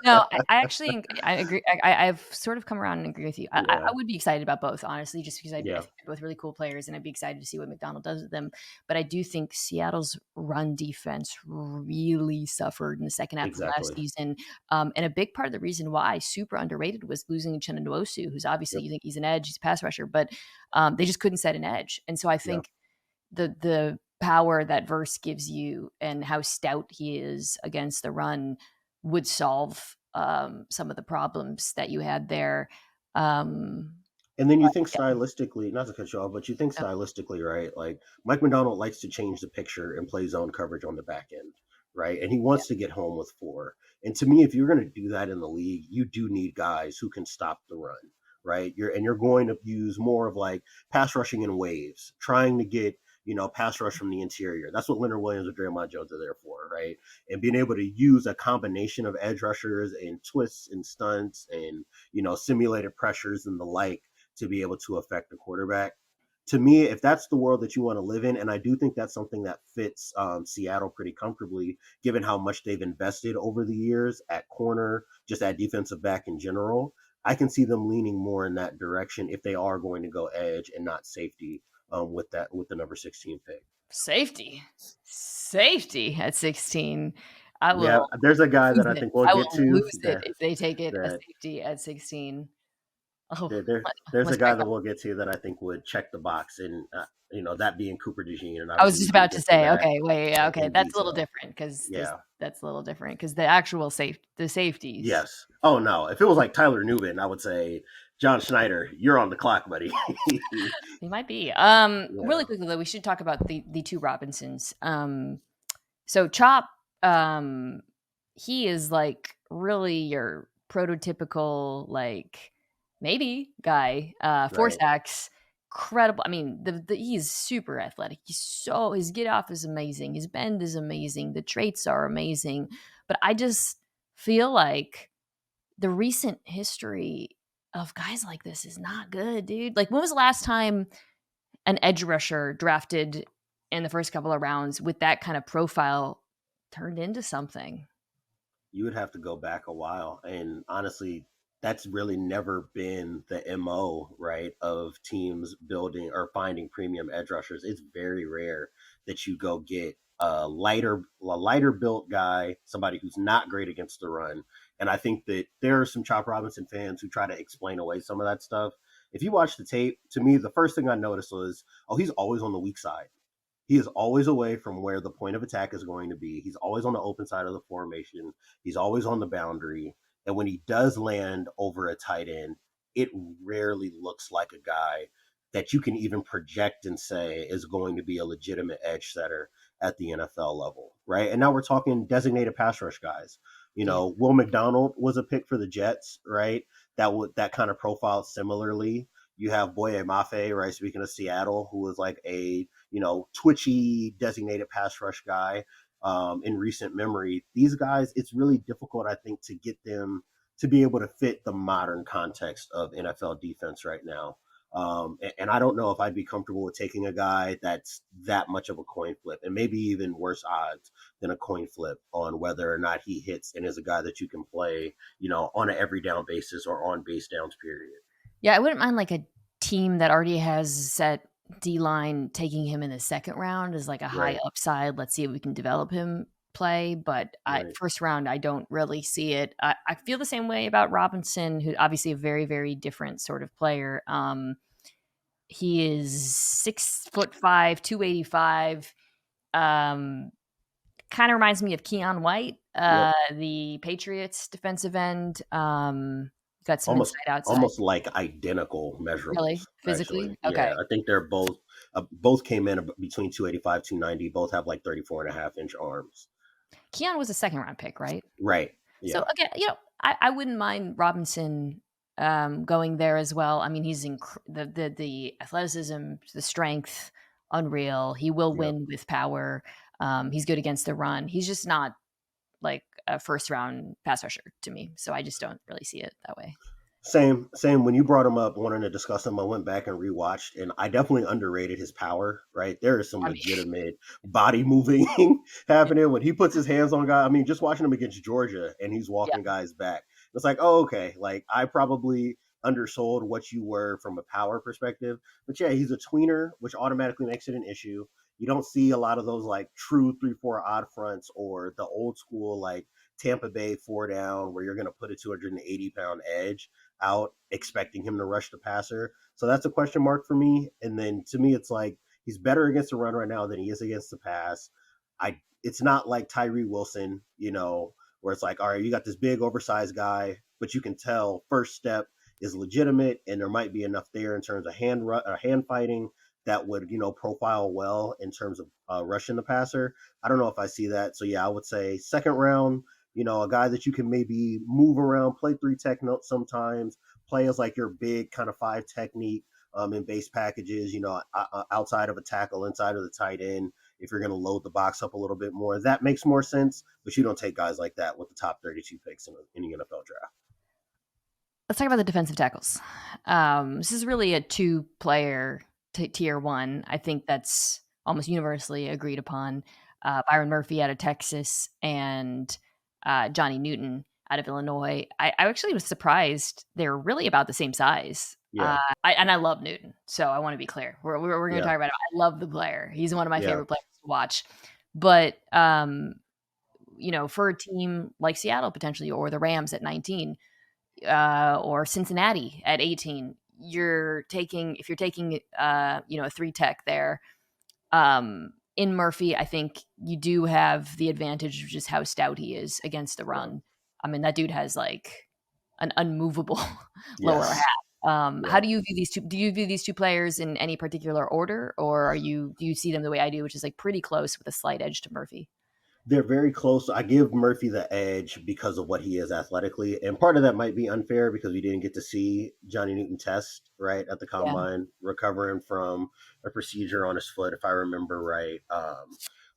No, I actually I agree. I've sort of come around and agree with you. I yeah, would be excited about both, honestly, just because I yeah, think they're both really cool players, and I'd be excited to see what McDonald does with them. But I do think Seattle's run defense really suffered in the second half of last exactly. season, and a big part of the reason why super underrated was losing Uchenna Nwosu, who's obviously Yep, you think he's an edge, he's a pass rusher, but they just couldn't set an edge, and so I yeah. think the power that Verse gives you and how stout he is against the run would solve some of the problems that you had there. Um, And then you but think yeah, stylistically, not to cut you off, but you think no, stylistically, right? Like Mike McDonald likes to change the picture and play zone coverage on the back end, right? And he yeah, wants to get home with four. And to me, if you're going to do that in the league, you do need guys who can stop the run, right? You're going to use more of like pass rushing in waves, trying to get pass rush from the interior. That's what Leonard Williams or Draymond Jones are there for, right? And being able to use a combination of edge rushers and twists and stunts and simulated pressures and the like to be able to affect the quarterback. To me, if that's the world that you want to live in, and I do think that's something that fits Seattle pretty comfortably, given how much they've invested over the years at corner, just at defensive back in general, I can see them leaning more in that direction if they are going to go edge and not safety with the number 16 pick. safety, safety at 16. I Yeah, will there's a guy lose that I it. think we'll I get will to lose it if they take it a that safety at 16. Oh, there's a must guy crack that up. we'll get to that I think would check the box, and that being Cooper DeJean, and I was obviously just we can about to get to say, that okay, wait, yeah, okay, in that's a little detail. different because Yeah. that's a little different because the actual the safeties. Yes. Oh no. If it was like Tyler Newman, I would say, John Schneider, you're on the clock, buddy. He might be. Really Yeah. quickly though, we should talk about the two Robinsons. So Chop, um, he is like really your prototypical like maybe guy. Four Right. sacks, incredible. I mean, he's super athletic. His get off is amazing. His bend is amazing. The traits are amazing. But I just feel like the recent history of guys like this is not good, dude. Like, when was the last time an edge rusher drafted in the first couple of rounds with that kind of profile turned into something? You would have to go back a while, and honestly, that's really never been the MO, right, of teams building or finding premium edge rushers. It's very rare that you go get a lighter built guy, somebody who's not great against the run. And I think that there are some Chop Robinson fans who try to explain away some of that stuff. If you watch the tape, to me, the first thing I noticed was, oh, he's always on the weak side. He is always away from where the point of attack is going to be. He's always on the open side of the formation. He's always on the boundary. And when he does land over a tight end, it rarely looks like a guy that you can even project and say is going to be a legitimate edge setter at the NFL level, right? And now we're talking designated pass rush guys. Yeah. Will McDonald was a pick for the Jets, right? That kind of profiled similarly. You have Boye Mafe, right? Speaking of Seattle, who was like a twitchy designated pass rush guy in recent memory. These guys, it's really difficult, I think, to get them to be able to fit the modern context of NFL defense right now. And I don't know if I'd be comfortable with taking a guy that's that much of a coin flip, and maybe even worse odds than a coin flip on whether or not he hits and is a guy that you can play, on an every down basis or on base downs period. Yeah, I wouldn't mind like a team that already has set D line taking him in the second round as like a high Right, upside. Let's see if we can develop him play. But right. first round, I don't really see it. I feel the same way about Robinson, who obviously a very, very different sort of player. He is 6'5", 285. Um, Kind of reminds me of Keon White, Yep. the Patriots defensive end. Got some almost inside outside. almost like identical measurables. Really? Actually, Physically? yeah, Okay. I think they're both came in between 285 290. Both have like 34.5-inch arms. Keon was a second round pick, right? Right. So Yeah. again, I wouldn't mind Robinson going there as well. I mean, the athleticism, the strength, unreal. He will Yep. win with power. He's good against the run. He's just not like a first round pass rusher to me. So I just don't really see it that way. Same. When you brought him up, wanting to discuss him, I went back and rewatched, and I definitely underrated his power. Right, there is some I mean, legitimate body moving happening when he puts his hands on guys. I mean, just watching him against Georgia, and he's yeah, walking guys back. It's like, oh, okay. Like I probably undersold what you were from a power perspective, but yeah, he's a tweener, which automatically makes it an issue. You don't see a lot of those like true 3-4 odd fronts or the old school like Tampa Bay 4 down where you're going to put a 280-pound edge out expecting him to rush the passer. So that's a question mark for me. And then to me, it's like he's better against the run right now than he is against the pass. It's not like Tyree Wilson, where it's like, all right, you got this big oversized guy, but you can tell first step is legitimate, and there might be enough there in terms of hand fighting that would profile well in terms of rushing the passer. I don't know if I see that. So yeah, I would say second round, a guy that you can maybe move around, play three tech notes sometimes, play as like your big kind of five technique in base packages, outside of a tackle, inside of the tight end. If you're going to load the box up a little bit more, that makes more sense. But you don't take guys like that with the top 32 picks in the NFL draft. let's talk about the defensive tackles. This is really a two player tier one. I think that's almost universally agreed upon. Byron Murphy out of Texas and Johnny Newton out of Illinois. I actually was surprised they're really about the same size. Yeah, I love Newton, so I want to be clear. We're going to yeah, talk about it. I love the player. He's one of my yeah. favorite players to watch. But for a team like Seattle potentially, or the Rams at 19, or Cincinnati at 18, if you're taking a three tech there, in Murphy, I think you do have the advantage of just how stout he is against the Yeah. run. I mean, that dude has like an unmovable lower Yes. half. How Yeah. do you view these two? Do you view these two players in any particular order, or do you see them the way I do, which is like pretty close with a slight edge to Murphy? They're very close. I give Murphy the edge because of what he is athletically. And part of that might be unfair because we didn't get to see Johnny Newton test, right, at the Yeah, combine, recovering from a procedure on his foot, if I remember right.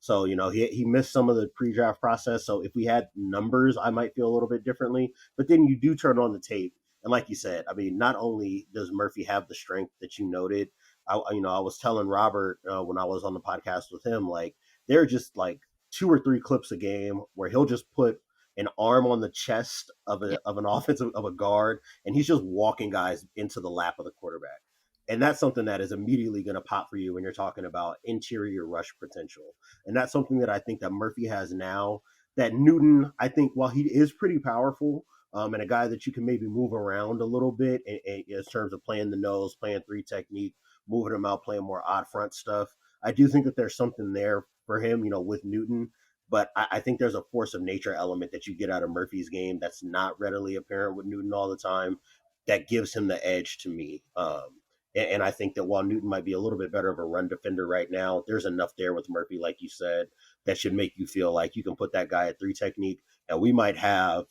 So, he missed some of the pre draft process. So if we had numbers, I might feel a little bit differently. But then you do turn on the tape. And like you said, I mean, not only does Murphy have the strength that you noted, I was telling Robert when I was on the podcast with him, like, they're just like 2 or 3 clips a game where he'll just put an arm on the chest of yeah, an offensive of a guard, and he's just walking guys into the lap of the quarterback. And that's something that is immediately going to pop for you when you're talking about interior rush potential. And that's something that I think that Murphy has now. That Newton, I think, while he is pretty powerful, and a guy that you can maybe move around a little bit in terms of playing the nose, playing three technique, moving him out, playing more odd front stuff. I do think that there's something there for him, with Newton. But I think there's a force of nature element that you get out of Murphy's game that's not readily apparent with Newton all the time. That gives him the edge to me. And I think that while Newton might be a little bit better of a run defender right now, there's enough there with Murphy, like you said, that should make you feel like you can put that guy at three technique, and we might have,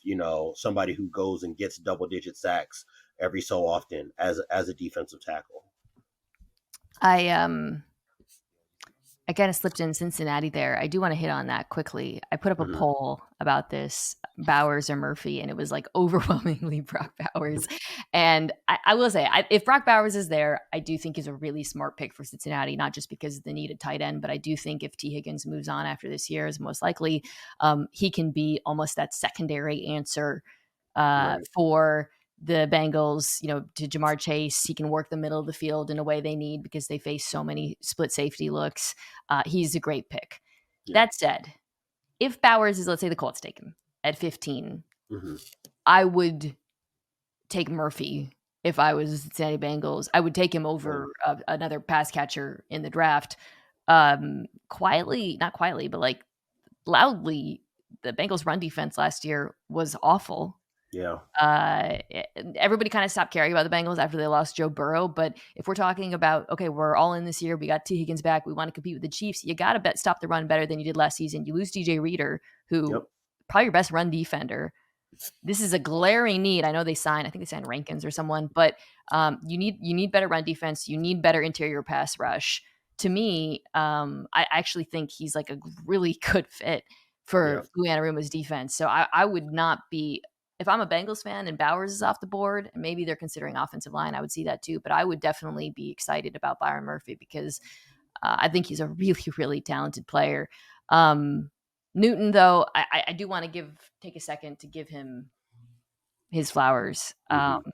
somebody who goes and gets double digit sacks every so often as a defensive tackle. I I kind of slipped in Cincinnati there. I do want to hit on that quickly. I put up a Mm-hmm. poll about this, Bowers or Murphy, and it was like overwhelmingly Brock Bowers. And I will say, if Brock Bowers is there, I do think he's a really smart pick for Cincinnati, not just because of the need a tight end, but I do think if T. Higgins moves on after this year, is most likely, he can be almost that secondary answer Right. for the Bengals, to Jamar Chase. He can work the middle of the field in a way they need because they face so many split safety looks. He's a great pick. Yeah. That said, if Bowers is, let's say the Colts take him at 15, Mm-hmm. I would take Murphy. If I was the Cincinnati Bengals, I would take him over Same. another pass catcher in the draft. Quietly, not quietly, but like loudly, the Bengals' run defense last year was awful. Yeah. Uh, Everybody kind of stopped caring about the Bengals after they lost Joe Burrow. But if we're talking about, okay, we're all in this year, we got T. Higgins back, we want to compete with the Chiefs, you got to stop the run better than you did last season. You lose DJ Reader, who Yep. probably your best run defender. This is a glaring need. I know I think they signed Rankins or someone, but you need better run defense. You need better interior pass rush. To me, I actually think he's like a really good fit Yeah. for Lou Anarumo's defense. So I would not be, if I'm a Bengals fan and Bowers is off the board, and maybe they're considering offensive line, I would see that too. But I would definitely be excited about Byron Murphy because I think he's a really, really talented player. Newton, though, I do want to take a second to give him his flowers. Mm-hmm.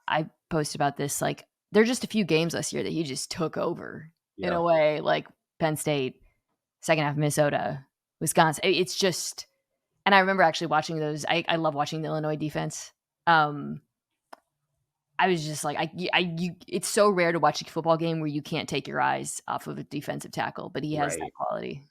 I posted about this, like, there are just a few games last year that he just took over in Yeah. a way, like Penn State, second half of Minnesota, Wisconsin. It's just, and I remember actually watching those. I love watching the Illinois defense. I was just like, it's so rare to watch a football game where you can't take your eyes off of a defensive tackle, but he has that Right. quality.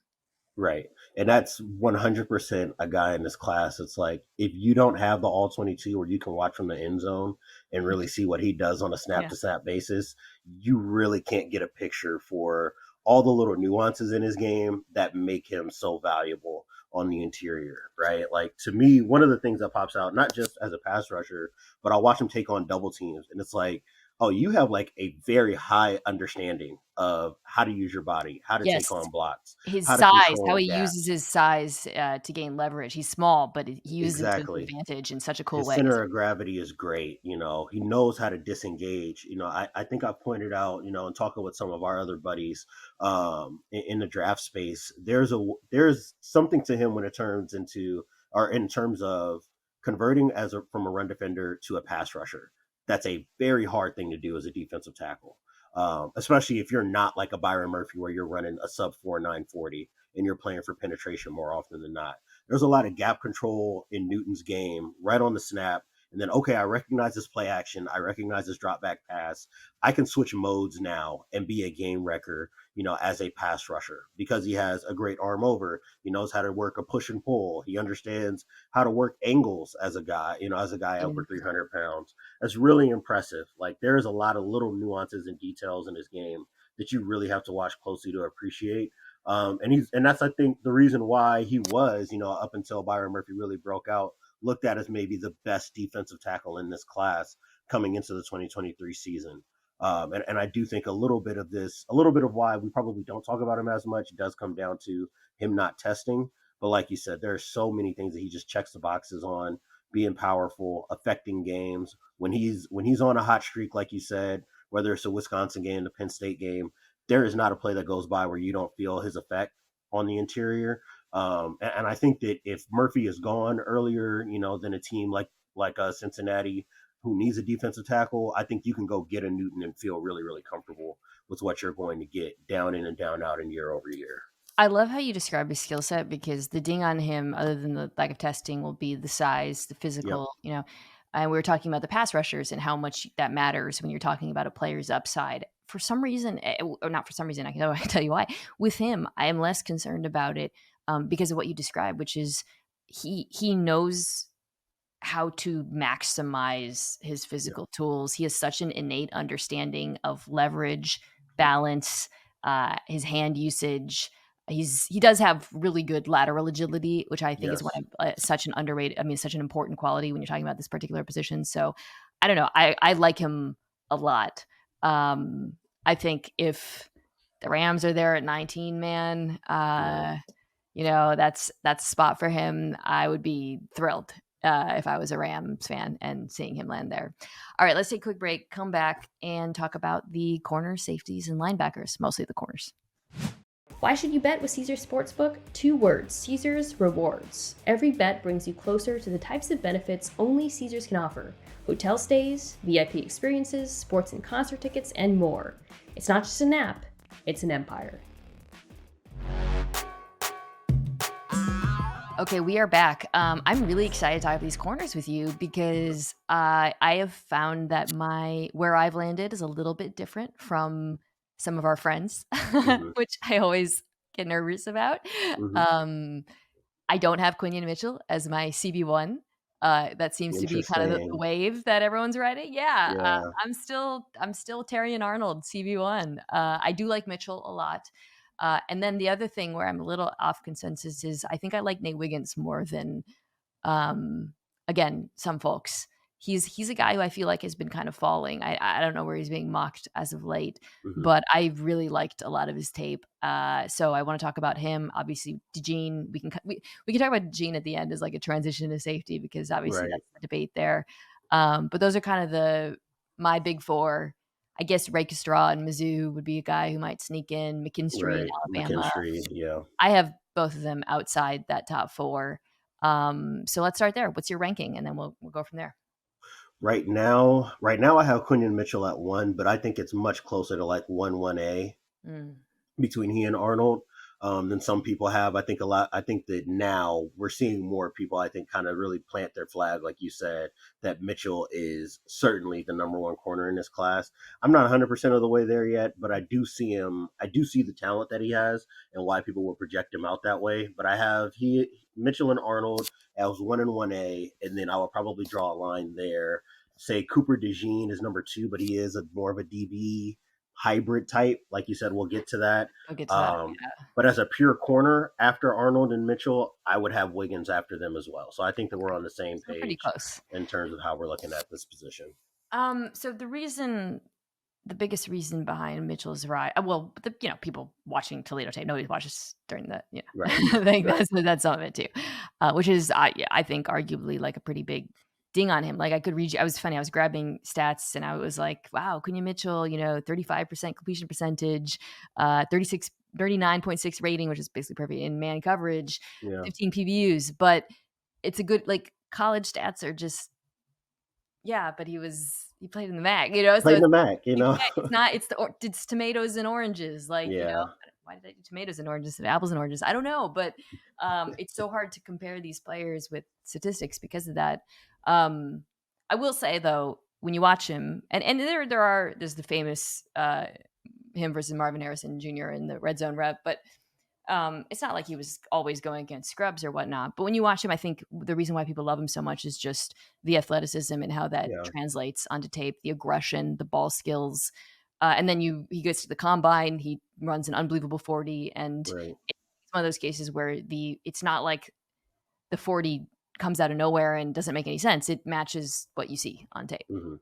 Right. And that's 100% a guy in this class. It's like if you don't have the all 22 where you can watch from the end zone and really see what he does on a snap Yeah. to snap basis, you really can't get a picture for all the little nuances in his game that make him so valuable on the interior, right? Like to me, one of the things that pops out, not just as a pass rusher, but I'll watch him take on double teams. And it's like, oh, you have like a very high understanding of how to use your body, how to take Yes. on blocks, His how to size, control how a he gap. uses his size, to gain leverage. He's small, but he uses it to his Exactly. advantage in such a cool His way. center of gravity is great. He knows how to disengage. I think I pointed out, in talking with some of our other buddies in the draft space, there's something to him when it turns into, or in terms of converting from a run defender to a pass rusher. That's a very hard thing to do as a defensive tackle. Especially if you're not like a Byron Murphy where you're running a sub 4.940 and you're playing for penetration more often than not. There's a lot of gap control in Newton's game right on the snap. And then, okay, I recognize this play action. I recognize this drop back pass. I can switch modes now and be a game wrecker, as a pass rusher because he has a great arm over. He knows how to work a push and pull. He understands how to work angles as a guy, over 300 pounds. That's really impressive. Like there's a lot of little nuances and details in his game that you really have to watch closely to appreciate. And that's, I think, the reason why he was, up until Byron Murphy really broke out, looked at as maybe the best defensive tackle in this class coming into the 2023 season. And I do think a little bit of why we probably don't talk about him as much does come down to him not testing. But like you said, there are so many things that he just checks the boxes on, being powerful, affecting games. When he's on a hot streak, like you said, whether it's a Wisconsin game, the Penn State game, there is not a play that goes by where you don't feel his effect on the interior. And I think that if Murphy is gone earlier, than a team like Cincinnati, who needs a defensive tackle, I think you can go get a Newton and feel really, really comfortable with what you're going to get down in and down out and year over year. I love how you describe his skill set because the ding on him, other than the lack of testing, will be the size, the physical, Yep. And we were talking about the pass rushers and how much that matters when you're talking about a player's upside. For some reason, or not for some reason, I can tell you why. With him, I am less concerned about it because of what you described, which is he knows how to maximize his physical tools. He has such an innate understanding of leverage, balance, his hand usage. He does have really good lateral agility, which I think is one of such an underrated, such an important quality when you're talking about this particular position. So I don't know. I like him a lot. I think if the Rams are there at 19 man, that's a spot for him. I would be thrilled if I was a Rams fan and seeing him land there. All right, let's take a quick break, come back and talk about the corners, safeties, and linebackers, mostly the corners. Why should you bet with Caesars Sportsbook? 2 words, Caesars Rewards. Every bet brings you closer to the types of benefits only Caesars can offer. Hotel stays, VIP experiences, sports and concert tickets, and more. It's not just an app, it's an empire. Okay, we are back. I'm really excited to talk about these corners with you because I have found that where I've landed is a little bit different from some of our friends, which I always get nervous about. I don't have Quinion Mitchell as my CB1. That seems to be kind of the wave that everyone's riding. Yeah. I'm still Terry and Arnold CB1. I do like Mitchell a lot. And then the other thing where I'm a little off consensus is I think I like Nate Wiggins more than, again, some folks. He's a guy who I feel like has been kind of falling. I don't know where he's being mocked as of late, but I really liked a lot of his tape. So I want to talk about him. Obviously, DeJean, we can talk about DeJean at the end as like a transition to safety because obviously that's the debate there. But those are kind of my big four. I guess Ray Straw and Mizzou would be a guy who might sneak in. McKinstry in Alabama. McKinstry, I have both of them outside that top 4. So let's start there. What's your ranking? And then we'll go from there. Right now I have Quinion Mitchell at 1, but I think it's much closer to like 1A between he and Arnold than some people have. I think that now we're seeing more people, I think, kind of really plant their flag, like you said, that Mitchell is certainly the number 1 corner in this class. I'm not 100% of the way there yet, but I do see him. I do see the talent that he has and why people will project him out that way. But I have Mitchell and Arnold as 1 and 1A, and then I will probably draw a line there. Say Cooper DeJean is number 2, but he is more of a DB hybrid type. Like you said, we'll get to that. But as a pure corner, after Arnold and Mitchell, I would have Wiggins after them as well. So I think that we're on the same page pretty close in terms of how we're looking at this position. So the biggest reason behind Mitchell's rise, people watching Toledo tape, nobody watches during the thing. That's some of it too, which is I think arguably like a pretty big ding on him. Like I could read you. I was grabbing stats and I was like, wow, Quinion Mitchell, 35% completion percentage, 39.6 rating, which is basically perfect in man coverage, 15 PBUs. But it's a good, like, college stats are just, but he played in the MAC, Played in the MAC, it's not, it's tomatoes and oranges. Like, why did I do tomatoes and oranges and apples and oranges? I don't know, but it's so hard to compare these players with statistics because of that. I will say though, when you watch him, and there's the famous him versus Marvin Harrison Jr. in the red zone rep, but it's not like he was always going against scrubs or whatnot. But when you watch him, I think the reason why people love him so much is just the athleticism and how that Yeah. translates onto tape, the aggression, the ball skills. And then he gets to the combine, he runs an unbelievable 40. And Right. it's one of those cases where it's not like the 40 comes out of nowhere and doesn't make any sense. It matches what you see on tape. Mm-hmm.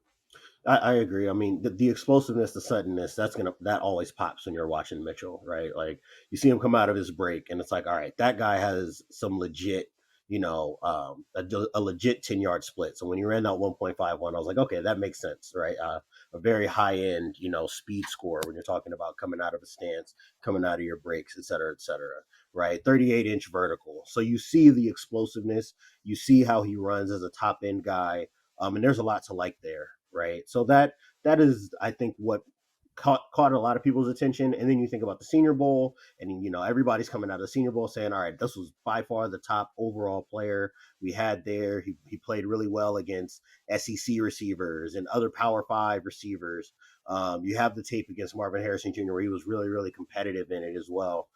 I agree. I mean, the explosiveness, the suddenness, that always pops when you're watching Mitchell, right? Like you see him come out of his break, and it's like, all right, that guy has some legit, a legit 10-yard split. So when you ran out 1.51, I was like, okay, that makes sense, right? A very high end, speed score when you're talking about coming out of a stance, coming out of your breaks, et cetera, right? 38-inch vertical. So you see the explosiveness, you see how he runs as a top end guy. And there's a lot to like there, right? So that is, I think, what caught a lot of people's attention. And then you think about the Senior Bowl, and everybody's coming out of the Senior Bowl saying, "All right, this was by far the top overall player we had there. He played really well against SEC receivers and other Power 5 receivers." You have the tape against Marvin Harrison Jr., where he was really, really competitive in it as well.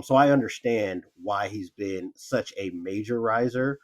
So I understand why he's been such a major riser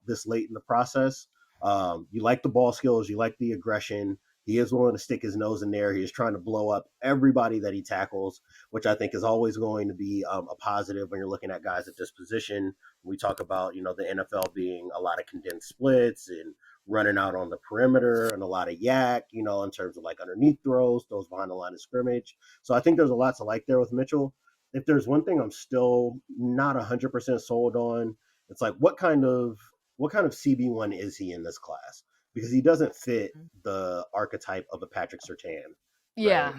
this late in the process. You like the ball skills, you like the aggression. He is willing to stick his nose in there. He is trying to blow up everybody that he tackles, which I think is always going to be a positive when you're looking at guys at this position. We talk about, the NFL being a lot of condensed splits and running out on the perimeter and a lot of yak, in terms of like underneath throws behind the line of scrimmage. So I think there's a lot to like there with Mitchell. If there's one thing I'm still not 100% sold on, it's like what kind of CB1 is he in this class? Because he doesn't fit the archetype of a Patrick Surtain, Yeah.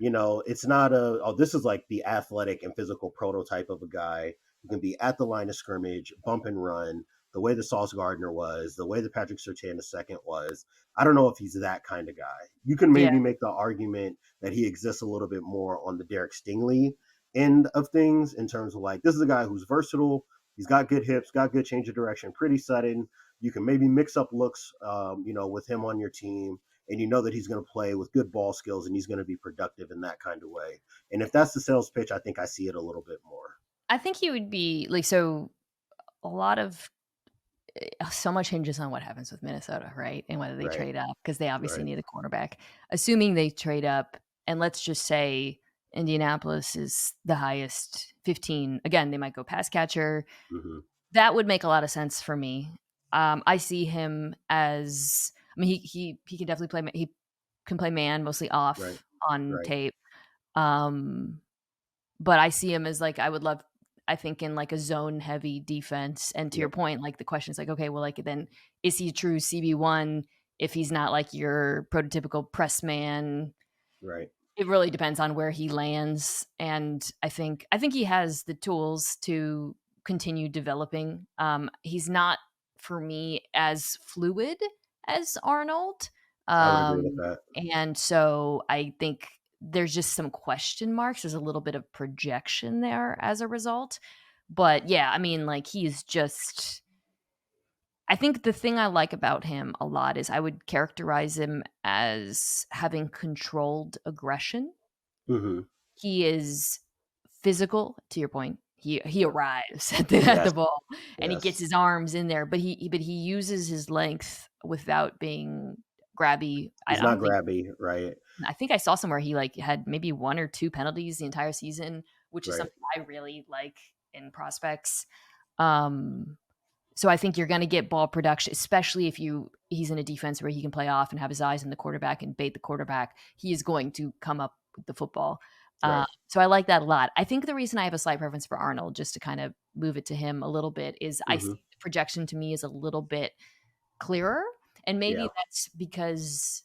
right? It's not this is like the athletic and physical prototype of a guy who can be at the line of scrimmage, bump and run, the way the Sauce Gardner was, the way the Patrick Surtain II was. I don't know if he's that kind of guy. You can maybe make the argument that he exists a little bit more on the Derek Stingley end of things in terms of like, this is a guy who's versatile. He's got good hips, got good change of direction, pretty sudden. You can maybe mix up looks, with him on your team, and you know that he's going to play with good ball skills and he's going to be productive in that kind of way. And if that's the sales pitch, I think I see it a little bit more. I think he would be like, so a lot of so much hinges on what happens with Minnesota, right? And whether they trade up, because they obviously need a cornerback. Assuming they trade up, and let's just say Indianapolis is the highest 15. Again, they might go pass catcher. Mm-hmm. That would make a lot of sense for me. I see him as, I mean, he can definitely play. He can play man, mostly off on tape. But I see him as like, I think in like a zone heavy defense. And to your point, like the question is like, okay, well, like then is he a true CB1 if he's not like your prototypical press man? Right. It really depends on where he lands. And I think he has the tools to continue developing. He's not, for me, as fluid as Arnold. I would agree with that. And so I think there's just some question marks. There's a little bit of projection there as a result. But yeah, I mean, like he's just, I think the thing I like about him a lot is I would characterize him as having controlled aggression. Mm-hmm. He is physical, to your point. He arrives at the ball and he gets his arms in there, but he uses his length without being grabby. He's not grabby, right? I think I saw somewhere he like had maybe 1 or 2 penalties the entire season, which is something I really like in prospects. So I think you're going to get ball production, especially if he's in a defense where he can play off and have his eyes on the quarterback and bait the quarterback. He is going to come up with the football. So I like that a lot. I think the reason I have a slight preference for Arnold, just to kind of move it to him a little bit, is I see the projection to me is a little bit clearer. And maybe that's because,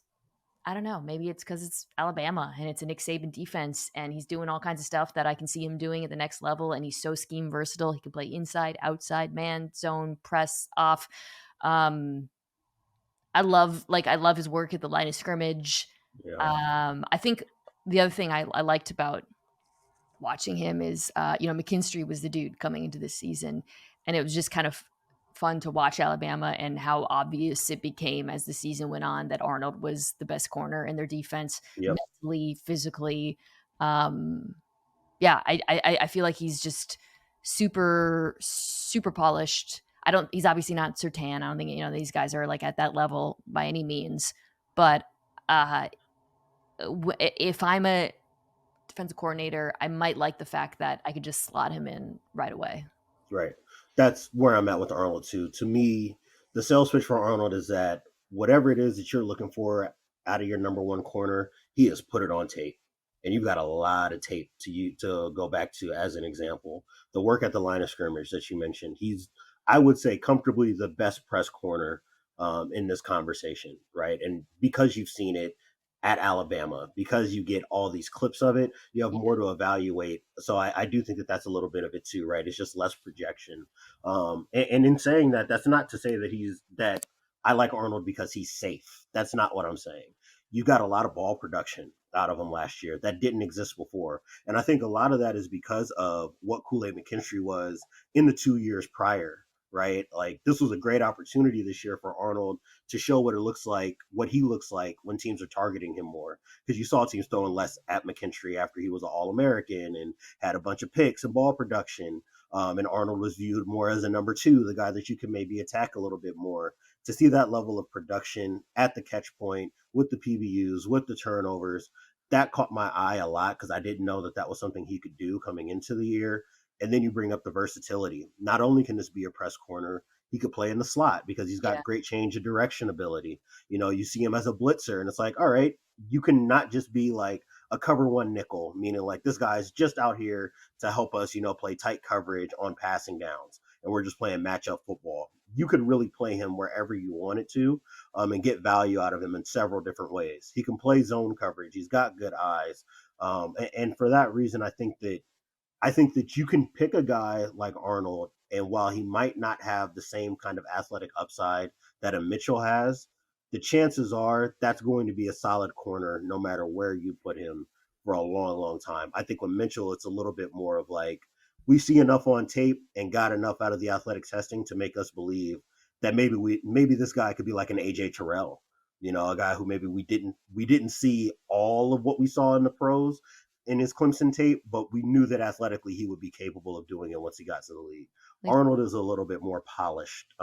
I don't know, maybe it's because it's Alabama and it's a Nick Saban defense and he's doing all kinds of stuff that I can see him doing at the next level. And he's so scheme versatile. He can play inside, outside, man, zone, press, off. I love his work at the line of scrimmage. I think the other thing I liked about watching him is, McKinstry was the dude coming into this season, and it was just kind of fun to watch Alabama and how obvious it became as the season went on that Arnold was the best corner in their defense, Yep. mentally, physically. Um, yeah, I feel like he's just super, super polished. He's obviously not Sertan. I don't think, these guys are like at that level by any means, but uh, if I'm a defensive coordinator, I might like the fact that I could just slot him in right away. Right. That's where I'm at with Arnold too. To me, the sales pitch for Arnold is that whatever it is that you're looking for out of your number one corner, he has put it on tape. And you've got a lot of tape to go back to as an example. The work at the line of scrimmage that you mentioned, he's, I would say, comfortably the best press corner in this conversation, right? And because you've seen it at Alabama, because you get all these clips of it, you have more to evaluate. So I do think that that's a little bit of it too, right? It's just less projection. And in saying that, that's not to say that I like Arnold because he's safe. That's not what I'm saying. You got a lot of ball production out of him last year that didn't exist before. And I think a lot of that is because of what Kool-Aid McKinstry was in the 2 years prior, right? Like this was a great opportunity this year for Arnold to show what he looks like when teams are targeting him more. Because you saw teams throwing less at McKinstry after he was an All-American and had a bunch of picks and ball production. And Arnold was viewed more as a number two, the guy that you can maybe attack a little bit more. To see that level of production at the catch point with the PBUs, with the turnovers, that caught my eye a lot because I didn't know that was something he could do coming into the year. And then you bring up the versatility. Not only can this be a press corner, he could play in the slot because he's got great change of direction ability. You see him as a blitzer, and it's like, all right, you can not just be like a cover one nickel, meaning like this guy's just out here to help us, play tight coverage on passing downs, and we're just playing matchup football. You could really play him wherever you wanted to, and get value out of him in several different ways. He can play zone coverage. He's got good eyes, and for that reason, I think that you can pick a guy like Arnold, and while he might not have the same kind of athletic upside that a Mitchell has, the chances are that's going to be a solid corner no matter where you put him for a long, long time. I think with Mitchell, it's a little bit more of like we see enough on tape and got enough out of the athletic testing to make us believe that maybe this guy could be like an AJ Terrell, a guy who maybe we didn't see all of what we saw in the pros in his Clemson tape, but we knew that athletically he would be capable of doing it once he got to the league. Arnold is a little bit more polished,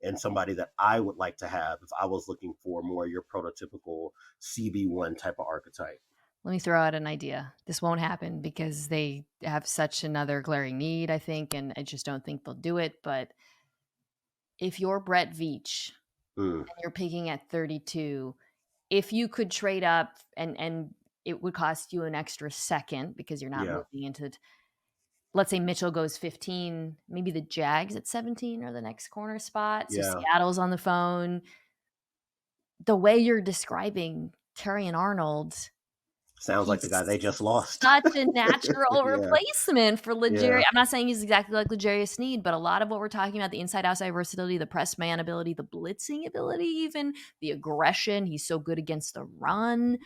and somebody that I would like to have if I was looking for more your prototypical CB1 type of archetype. Let me throw out an idea. This won't happen because they have such another glaring need, I think, and I just don't think they'll do it. But if you're Brett Veach and you're picking at 32, if you could trade up and it would cost you an extra second because you're not moving into let's say Mitchell goes 15, maybe the Jags at 17 are the next corner spot. So Seattle's on the phone. The way you're describing Terry and Arnold sounds like the guy they just lost. Such a natural replacement for L'Jarius. I'm not saying he's exactly like L'Jarius Sneed, but a lot of what we're talking about, the inside-outside versatility, the press man ability, the blitzing ability even, the aggression. He's so good against the run.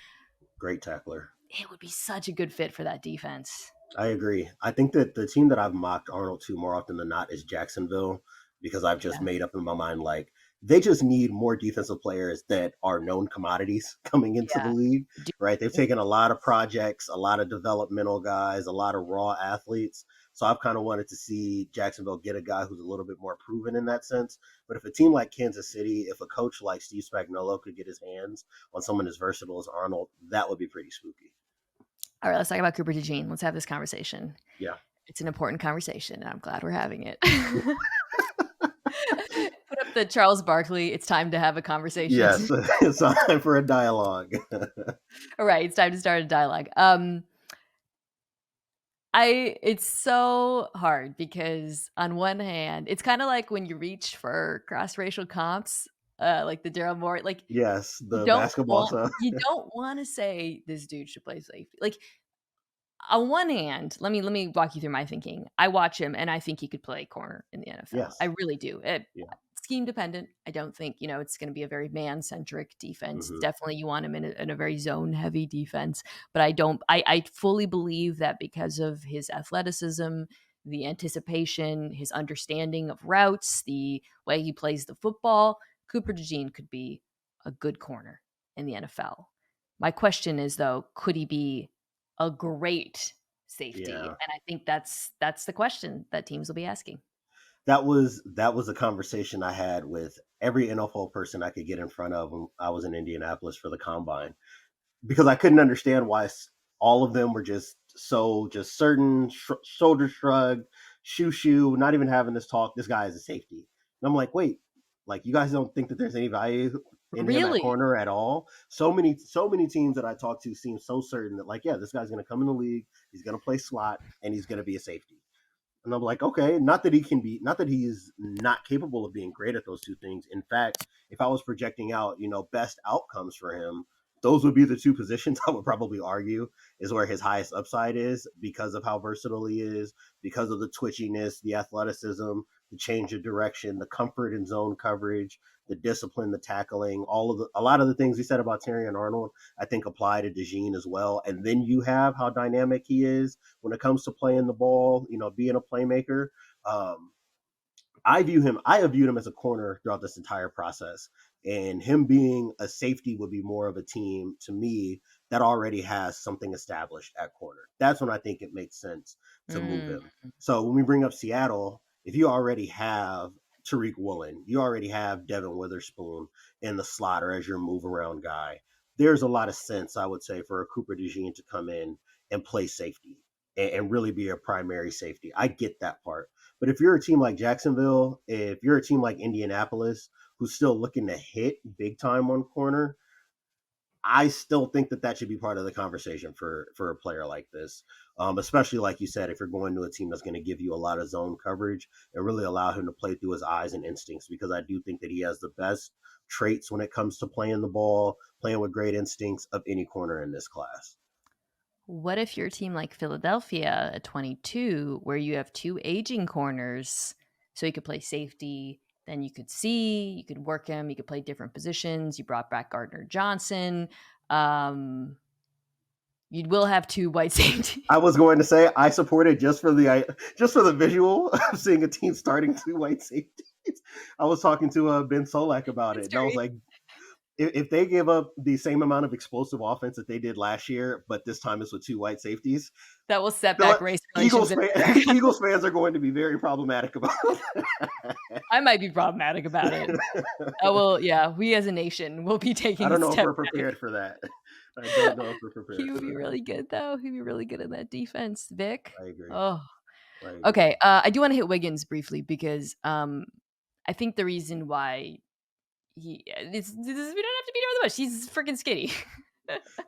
Great tackler. It would be such a good fit for that defense. I agree. I think that the team that I've mocked Arnold to more often than not is Jacksonville because I've just made up in my mind like they just need more defensive players that are known commodities coming into the league, right? They've taken a lot of projects, a lot of developmental guys, a lot of raw athletes. So I've kind of wanted to see Jacksonville get a guy who's a little bit more proven in that sense. But if a team like Kansas City, if a coach like Steve Spagnuolo could get his hands on someone as versatile as Arnold, that would be pretty spooky. All right, let's talk about Cooper DeJean. Let's have this conversation. Yeah. It's an important conversation, and I'm glad we're having it. Put up the Charles Barkley, it's time to have a conversation. Yes, it's time for a dialogue. All right, it's time to start a dialogue. It's so hard because on one hand, it's kind of like when you reach for cross-racial comps, like the Daryl Morey, like yes, the basketball stuff. You don't want to say this dude should play safety. Like on one hand, let me walk you through my thinking. I watch him and I think he could play corner in the NFL. Yes. I really do. scheme dependent. I don't think, it's going to be a very man centric defense. Mm-hmm. Definitely you want him in a very zone heavy defense, but I fully believe that because of his athleticism, the anticipation, his understanding of routes, the way he plays the football, Cooper DeJean could be a good corner in the NFL. My question is, though, could he be a great safety? Yeah. And I think that's the question that teams will be asking. That was a conversation I had with every NFL person I could get in front of when I was in Indianapolis for the combine, because I couldn't understand why all of them were just certain, shoulder shrug, shoo, not even having this talk. This guy is a safety. And I'm like, wait, like, you guys don't think that there's any value in him at Really? corner at all? So many teams that I talk to seem so certain that, like, yeah, this guy's going to come in the league, he's going to play slot, and he's going to be a safety. And I'm like, okay, not that he is not capable of being great at those two things. In fact, if I was projecting out, best outcomes for him, those would be the two positions I would probably argue is where his highest upside is, because of how versatile he is, because of the twitchiness, the athleticism, the change of direction, the comfort in zone coverage, the discipline, the tackling, a lot of the things we said about Terrion Arnold, I think apply to DeJean as well. And then you have how dynamic he is when it comes to playing the ball, being a playmaker. I have viewed him as a corner throughout this entire process, and him being a safety would be more of a team to me that already has something established at corner. That's when I think it makes sense to move him. So when we bring up Seattle, if you already have Tariq Woolen, you already have Devin Witherspoon in the slot or as your move around guy, there's a lot of sense, I would say, for a Cooper DeJean to come in and play safety and really be a primary safety. I get that part. But if you're a team like Jacksonville, if you're a team like Indianapolis, who's still looking to hit big time on corner, I still think that should be part of the conversation for a player like this, especially like you said, if you're going to a team that's going to give you a lot of zone coverage and really allow him to play through his eyes and instincts, because I do think that he has the best traits when it comes to playing the ball, playing with great instincts of any corner in this class. What if you're a team like Philadelphia at 22, where you have two aging corners, so you could play safety, then you could work him, you could play different positions. You brought back Gardner Johnson. You will have two white safeties. I was going to say I support it just for the visual of seeing a team starting two white safeties. I was talking to Ben Solak about it, and I was like, if they give up the same amount of explosive offense that they did last year, but this time it's with two white safeties, that will set back race relations. Eagles fans are going to be very problematic about it. I might be problematic about it. We as a nation will be taking I don't know if we're prepared for that. I don't know if we're prepared. He would be really good, though. He'd be really good in that defense, Vic. I agree. Oh, okay. I do want to hit Wiggins briefly because I think the reason why we don't have to beat him over the bush. He's freaking skinny.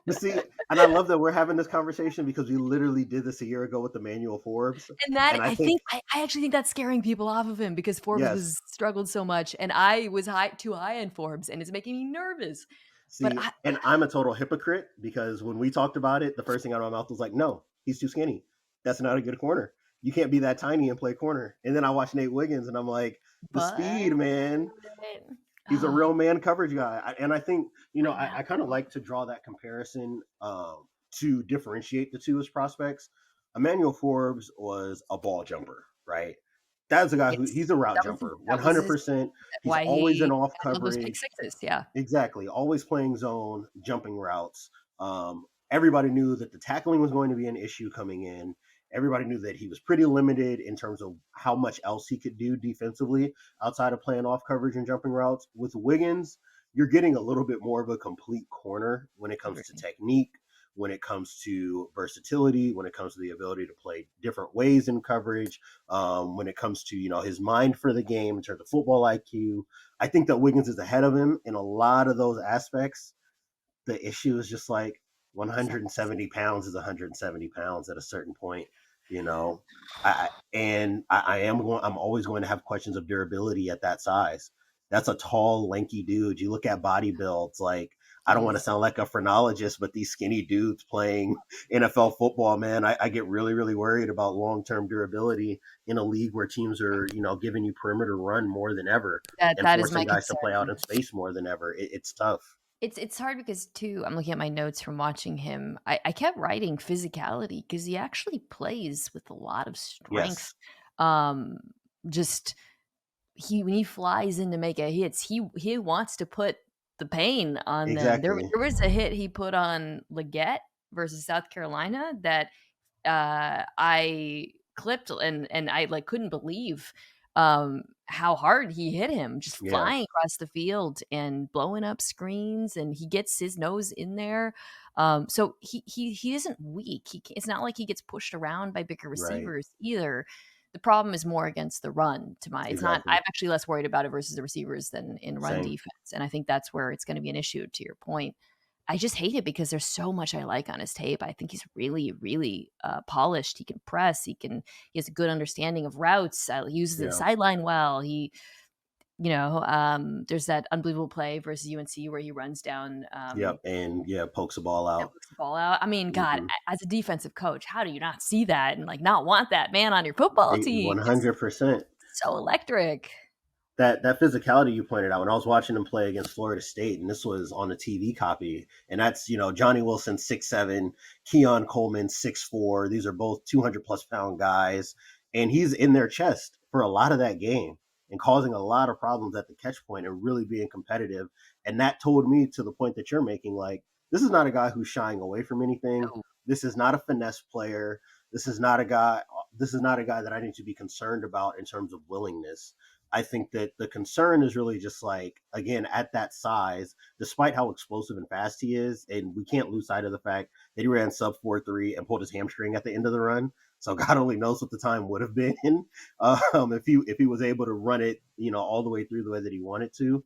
You see, and I love that we're having this conversation because we literally did this a year ago with Emmanuel Forbes. And I actually think that's scaring people off of him because Forbes was struggled so much, and I was too high in Forbes, and it's making me nervous. See, and I'm a total hypocrite because when we talked about it, the first thing out of my mouth was like, no, he's too skinny. That's not a good corner. You can't be that tiny and play corner. And then I watched Nate Wiggins, and I'm like, speed, man. He's a real man coverage guy. And I think, I kind of like to draw that comparison to differentiate the two as prospects. Emmanuel Forbes was a ball jumper, right? That's a guy he's a route jumper, 100%. He's always in off coverage. Pick sixes, yeah. Exactly. Always playing zone, jumping routes. Everybody knew that the tackling was going to be an issue coming in. Everybody knew that he was pretty limited in terms of how much else he could do defensively outside of playing off coverage and jumping routes. With Wiggins, you're getting a little bit more of a complete corner when it comes to technique, when it comes to versatility, when it comes to the ability to play different ways in coverage, when it comes to, his mind for the game in terms of football IQ. I think that Wiggins is ahead of him in a lot of those aspects. The issue is just like 170 pounds is 170 pounds at a certain point. I'm always going to have questions of durability at that size. That's a tall, lanky dude. You look at body builds, like I don't want to Jeez. sound like a phrenologist, but these skinny dudes playing NFL football, man, I get really, really worried about long-term durability in a league where teams are, giving you perimeter run more than ever and That is forcing my guys to play out concern. in space more than ever. It's tough. It's hard because too, I'm looking at my notes from watching him. I kept writing physicality because he actually plays with a lot of strength. Yes, Um, just when he flies in to make a hits, he wants to put the pain on them. exactly. There was a hit he put on Leggett versus South Carolina that I clipped and I like couldn't believe how hard he hit him, just Yeah, flying across the field and blowing up screens, and he gets his nose in there. So he isn't weak. It's not like he gets pushed around by bigger right. receivers either. The problem is more against the run to my it's not Exactly. I'm actually less worried about it versus the receivers than in run Same. defense. And I think that's where it's going to be an issue to your point. I just hate it because there's so much I like on his tape. I think he's really, really polished. He can press. He has a good understanding of routes. He uses the Yeah. sideline well. There's that unbelievable play versus UNC where he runs down Yep. And yeah, pokes the ball and out. puts the ball out. I mean, God, Hmm. as a defensive coach, how do you not see that and like not want that man on your football team? It's 100%. so electric. That physicality you pointed out when I was watching him play against Florida State, and this was on the TV copy, and that's Johnny Wilson 6'7", Keon Coleman 6'4". These are both 200+ pound guys, and he's in their chest for a lot of that game and causing a lot of problems at the catch point and really being competitive. And that told me to the point that you're making, like this is not a guy who's shying away from anything. Oh, This is not a finesse player. This is not a guy. This is not a guy that I need to be concerned about in terms of willingness. I think that the concern is really just like, again, at that size, despite how explosive and fast he is, and we can't lose sight of the fact that he ran sub 4.3 and pulled his hamstring at the end of the run. So God only knows what the time would have been if he was able to run it, all the way through the way that he wanted to.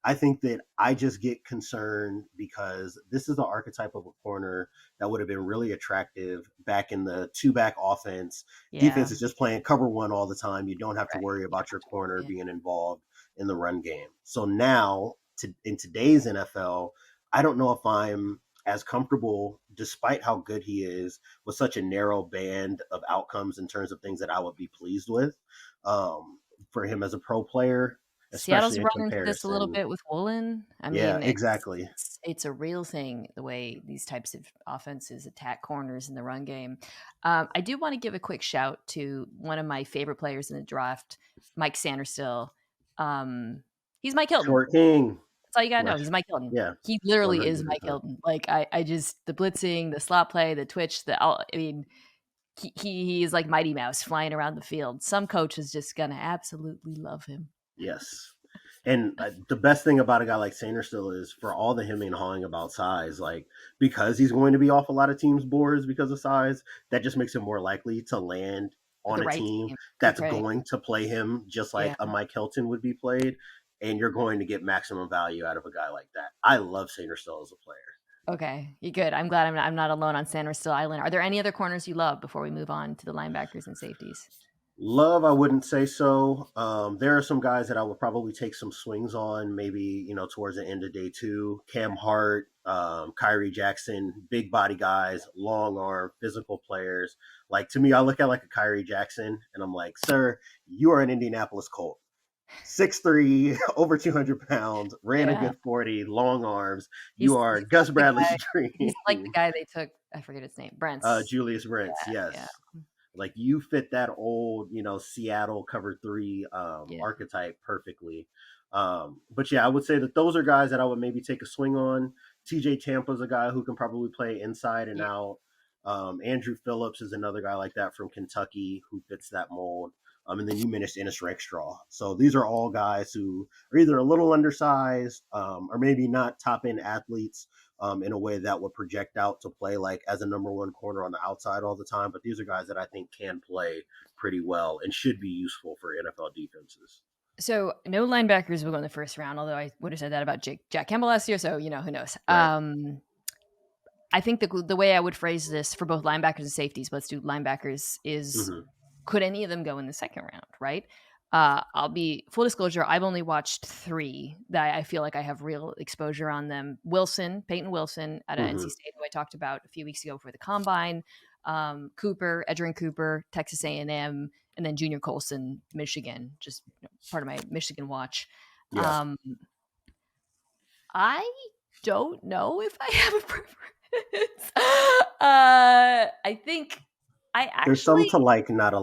I think that I just get concerned because this is the archetype of a corner that would have been really attractive back in the two back offense. yeah, Defense is just playing cover one all the time. You don't have to right. worry You don't about your have to corner worry. being involved in the run game. So now, in today's NFL, I don't know if I'm as comfortable, despite how good he is, with such a narrow band of outcomes in terms of things that I would be pleased with for him as a pro player, Seattle's especially in run into this a little comparison. bit with Woolen. I Yeah, mean, exactly. it's a real thing the way these types of offenses attack corners in the run game. I do want to give a quick shout to one of my favorite players in the draft, Mike Sanderstill. He's Mike Hilton. Short King. That's all you gotta know. Right. He's Mike Hilton. Yeah, He literally is Mike 100%. Hilton. Like I just the blitzing, the slot play, the twitch, I mean, he is like Mighty Mouse flying around the field. Some coach is just gonna absolutely love him. Yes. And the best thing about a guy like Sanderstill is for all the hemming and hawing about size, like because he's going to be off a lot of teams' boards because of size, that just makes him more likely to land With on the a right team team. Good that's pick. going to play him just Yeah. like a Mike Hilton would be played. And you're going to get maximum value out of a guy like that. I love Sanderstill as a player. Okay, you good. I'm glad I'm not alone on Sanderstill Island. Are there any other corners you love before we move on to the linebackers and safeties? Love, I wouldn't say so. There are some guys that I would probably take some swings on, maybe, towards the end of day two. Cam Hart, Kyrie Jackson, big body guys, long arm, physical players. Like to me, I look at like a Kyrie Jackson and I'm like, sir, you are an Indianapolis Colt. 6'3", over 200 pounds, ran a Yeah. good 40, long arms. You He's are he's Gus like the Bradley's guy he's like the dream. guy they took, I forget his name, Brent's. Julius Brents, Yeah, yes. Like you fit that old, Seattle cover three yeah. archetype perfectly. But yeah, I would say that those are guys that I would maybe take a swing on. TJ Tampa's a guy who can probably play inside and Yeah. out. Andrew Phillips is another guy like that from Kentucky who fits that mold. And then you mentioned Ennis Rexstraw. So these are all guys who are either a little undersized or maybe not top end athletes in a way that would project out to play like as a number one corner on the outside all the time. But these are guys that I think can play pretty well and should be useful for NFL defenses. So no linebackers will go in the first round, although I would have said that about Jack Campbell last year, so who knows. Right. I think the way I would phrase this for both linebackers and safeties, but let's do linebackers, is Mm-hmm. could any of them go in the second round, right? I'll be full disclosure. I've only watched 3 that I feel like I have real exposure on them. Peyton Wilson out of NC Hmm. State, who I talked about a few weeks ago before the combine. Edgerrin Cooper, Texas A&M, and then Junior Colson, Michigan, just part of my Michigan watch. Yeah. I don't know if I have a preference. I think I There's some actually to like, not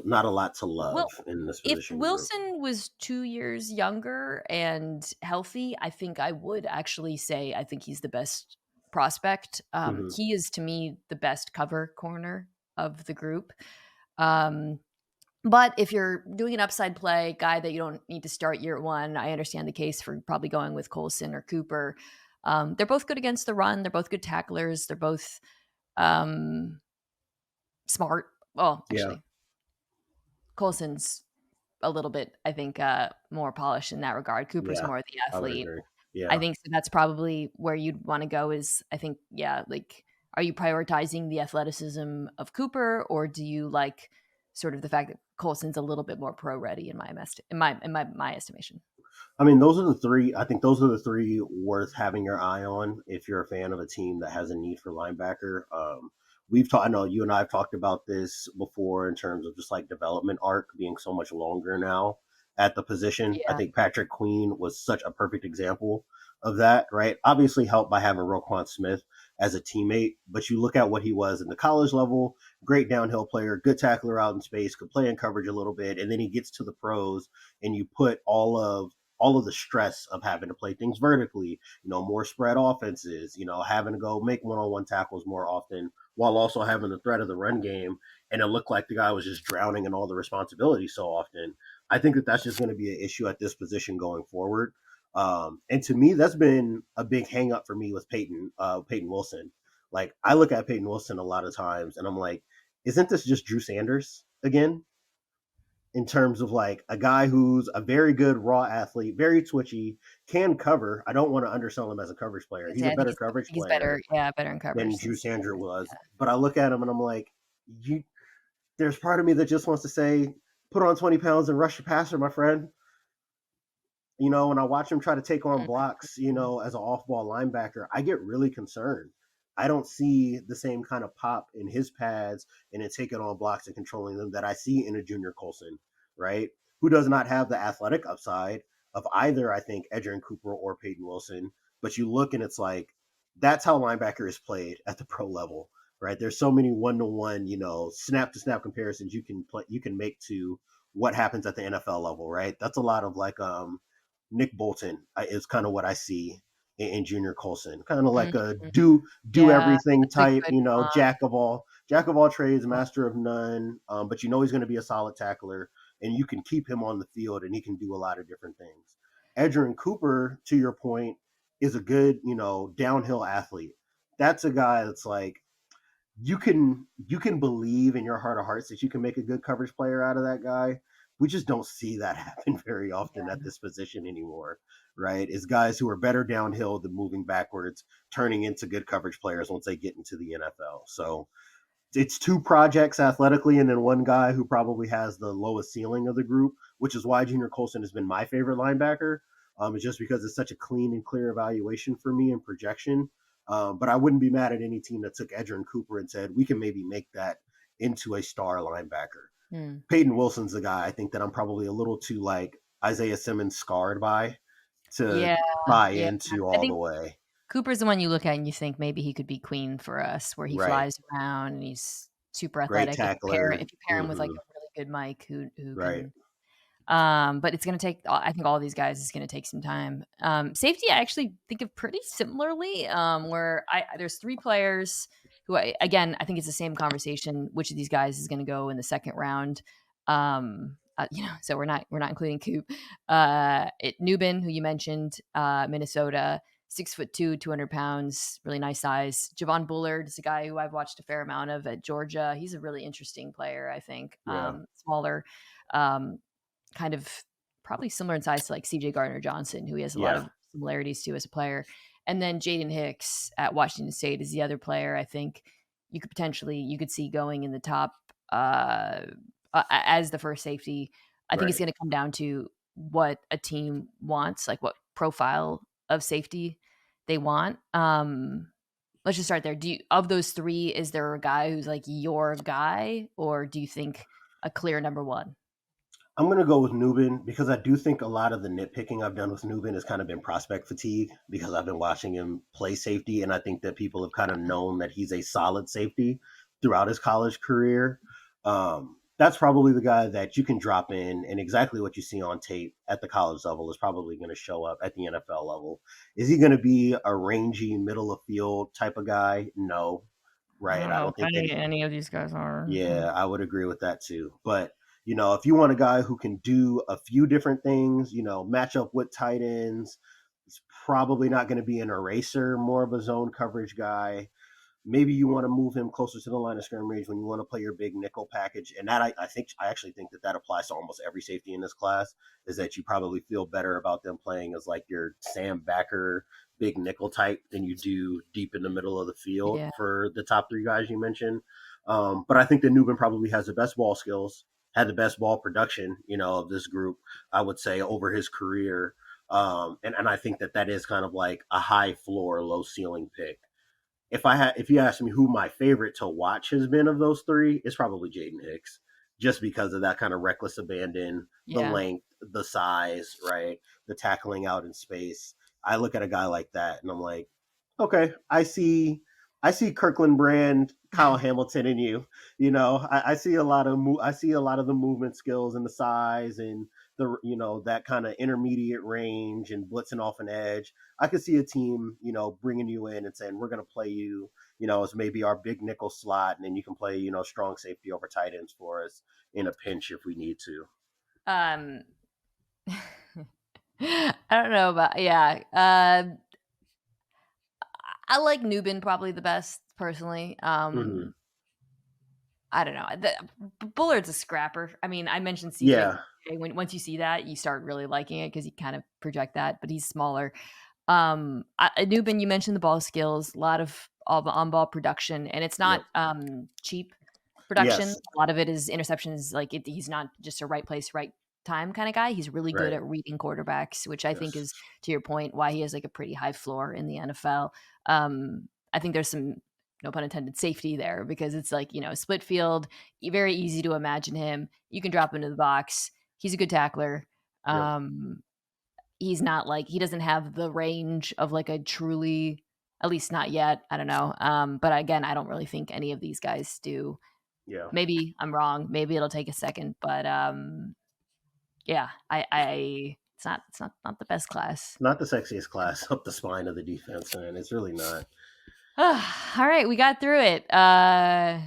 not a lot to love well, in this if position group. Wilson was 2 years younger and healthy, I think I would actually say I think he's the best prospect. Hmm. He is, to me, the best cover corner of the group. Um, but if you're doing an upside play, guy that you don't need to start year 1, I understand the case for probably going with Colson or Cooper. They're both good against the run. They're both good tacklers. They're both um, smart. Well, Yeah, actually, Colson's a little bit, I think, more polished in that regard. Cooper's yeah, more the I would athlete. agree. I Yeah. think so that's probably where you'd want to go is, I think, yeah, like, are you prioritizing the athleticism of Cooper, or do you like sort of the fact that Colson's a little bit more pro ready in my estimation? I mean, those are the three. I think those are the three worth having your eye on if you're a fan of a team that has a need for linebacker. We've talked. I know you and I have talked about this before in terms of just like development arc being so much longer now at the position. I Yeah. think Patrick Queen was such a perfect example of that. Right, obviously helped by having Roquan Smith as a teammate, but you look at what he was in the college level. Great downhill player, good tackler out in space, could play in coverage a little bit, and then he gets to the pros, and you put all of the stress of having to play things vertically, more spread offenses, having to go make one-on-one tackles more often while also having the threat of the run game. And it looked like the guy was just drowning in all the responsibility so often. I think that that's just going to be an issue at this position going forward. And to me, that's been a big hang up for me with Peyton Wilson. Like, I look at Peyton Wilson a lot of times and I'm like, isn't this just Drew Sanders again? In terms of like a guy who's a very good raw athlete, very twitchy, can cover. I don't want to undersell him as a coverage player. He's a I think better coverage he's player better. Yeah, better in than coverage than Drew Sanders Sanders. was. But I look at him and I'm like, you. There's part of me that just wants to say, put on 20 pounds and rush your passer, my friend. When I watch him try to take on blocks, Mhm. as an off-ball linebacker, I get really concerned. I don't see the same kind of pop in his pads and in taking on blocks and controlling them that I see in a Junior Colson, right? Who does not have the athletic upside of either, I think, Edgerrin Cooper or Peyton Wilson. But you look and it's like, that's how linebacker is played at the pro level, right? There's so many one-to-one, snap to snap comparisons you can make to what happens at the NFL level, right? That's a lot of like Nick Bolton is kind of what I see in Junior Colson, kind of like a Mhm. do Yeah, everything that's a type, good jack of all trades, master of none. But he's going to be a solid tackler, and you can keep him on the field, and he can do a lot of different things. Edgerrin Cooper, to your point, is a good downhill athlete. That's a guy that's like you can believe in your heart of hearts that you can make a good coverage player out of that guy. We just don't see that happen very often at this position anymore, right? Is guys who are better downhill than moving backwards turning into good coverage players once they get into the NFL. So it's two projects athletically and then one guy who probably has the lowest ceiling of the group, which is why Junior Colson has been my favorite linebacker. It's just because it's such a clean and clear evaluation for me and projection. But I wouldn't be mad at any team that took Edgerrin Cooper and said, we can maybe make that into a star linebacker. Mm. Peyton Wilson's the guy I think that I'm probably a little too like Isaiah Simmons scarred by to Yeah, buy yeah. into I all the think way. Cooper's the one you look at and you think maybe he could be queen for us, where he Right. flies around and he's super Great athletic. tackler. If you pair him with like Hmm. a really good Mike who Right. can but it's gonna take I think all these guys is gonna take some time. Safety I actually think of pretty similarly, where I there's 3 players who I think it's the same conversation, which of these guys is gonna go in the second round. So we're not including Coop. Newbin, who you mentioned, Minnesota, 6'2", 200 pounds, really nice size. Javon Bullard is a guy who I've watched a fair amount of at Georgia. He's a really interesting player, I think. Yeah. Smaller, um, kind of probably similar in size to like CJ Gardner Johnson, who he has a lot Yeah. of similarities to as a player. And then Jaden Hicks at Washington State is the other player I think you could see going in the top as the first safety. I think it's Right. going to come down to what a team wants, like what profile of safety they want. Let's just start there. Of those three, is there a guy who's like your guy, or do you think a clear number one? I'm going to go with Nubin because I do think a lot of the nitpicking I've done with Nubin has kind of been prospect fatigue because I've been watching him play safety. And I think that people have kind of known that he's a solid safety throughout his college career. That's probably the guy that you can drop in, and exactly what you see on tape at the college level is probably going to show up at the NFL level. Is he going to be a rangy, middle of field type of guy? No, I right? don't I know don't think if that any of these guys are. yeah, I would agree with that too. But if you want a guy who can do a few different things, match up with tight ends, he's probably not going to be an eraser, more of a zone coverage guy. Maybe you want to move him closer to the line of scrimmage when you want to play your big nickel package. And that I actually think that applies to almost every safety in this class, is that you probably feel better about them playing as like your Sam Backer big nickel type than you do deep in the middle of the field Yeah. for the top three guys you mentioned. But I think that Nubin probably has the best ball skills, had the best ball production, of this group, I would say, over his career. And I think that is kind of like a high floor, low ceiling pick. If you ask me who my favorite to watch has been of those three, it's probably Jaden Hicks, just because of that kind of reckless abandon, the Yeah. length, the size, right, the tackling out in space. I look at a guy like that and I'm like, okay, I see Kirkland Brand, Kyle Hamilton in you. I see a lot of the movement skills and the size and the that kind of intermediate range and blitzing off an edge. I could see a team, bringing you in and saying we're going to play you, as maybe our big nickel slot, and then you can play, strong safety over tight ends for us in a pinch if we need to. I don't know about I like Nubin probably the best personally. Mm-hmm. I don't know. Bullard's a scrapper. I mean, I mentioned CJ. Yeah. Once you see that, you start really liking it because you kind of project that, but he's smaller. Nubin, you mentioned the ball skills, a lot of on-ball production, and it's not cheap production. Yes. A lot of it is interceptions. Like he's not just a right place, right time kind of guy. He's really good at reading quarterbacks, which I think is, to your point, why he has like a pretty high floor in the NFL. I think there's some, no pun intended, safety there because it's like, split field, very easy to imagine him. You can drop into the box. He's a good tackler. He's not like, he doesn't have the range of like a truly, at least not yet. I don't know. But again, I don't really think any of these guys do. Yeah. Maybe I'm wrong. Maybe it'll take a second, but yeah, it's not the best class. Not the sexiest class up the spine of the defense, and it's really not. All right, we got through it. I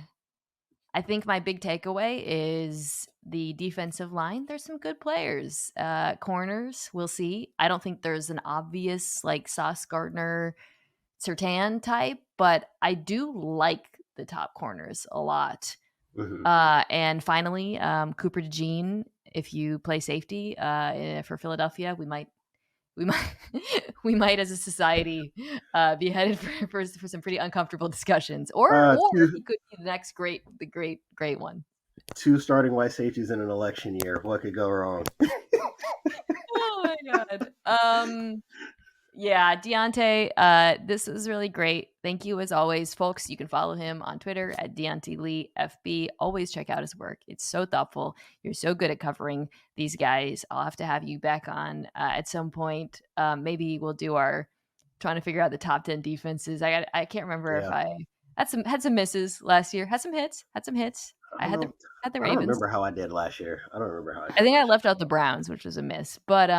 think my big takeaway is the defensive line. There's some good players. Corners, we'll see. I don't think there's an obvious like Sauce Gardner, Surtain type, but I do like the top corners a lot. Mm-hmm. And finally, Cooper DeJean. If you play safety for Philadelphia, we might as a society be headed for some pretty uncomfortable discussions, or he could be the great one. 2 starting white safeties in an election year. What could go wrong? Oh my god. Yeah, Diante, this was really great. Thank you as always, folks. You can follow him on Twitter at Diante Lee FB. Always check out his work. It's so thoughtful. You're so good at covering these guys. I'll have to have you back on at some point. Maybe we'll do our trying to figure out the top 10 defenses. I can't remember if I had some misses last year. Had some hits. I had the Ravens. I don't remember how I did last year. I think I left out the Browns, which was a miss. But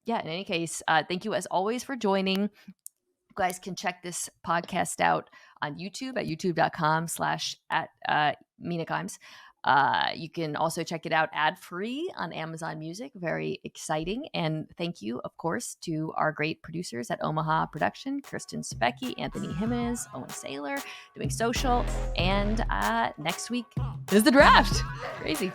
yeah, in any case, thank you as always for joining. You guys can check this podcast out on YouTube at youtube.com/@MinaKimes. You can also check it out ad-free on Amazon Music. Very exciting. And thank you, of course, to our great producers at Omaha Production, Kristen Specky, Anthony Jimenez, Owen Saylor, doing social. And next week is the draft. Crazy.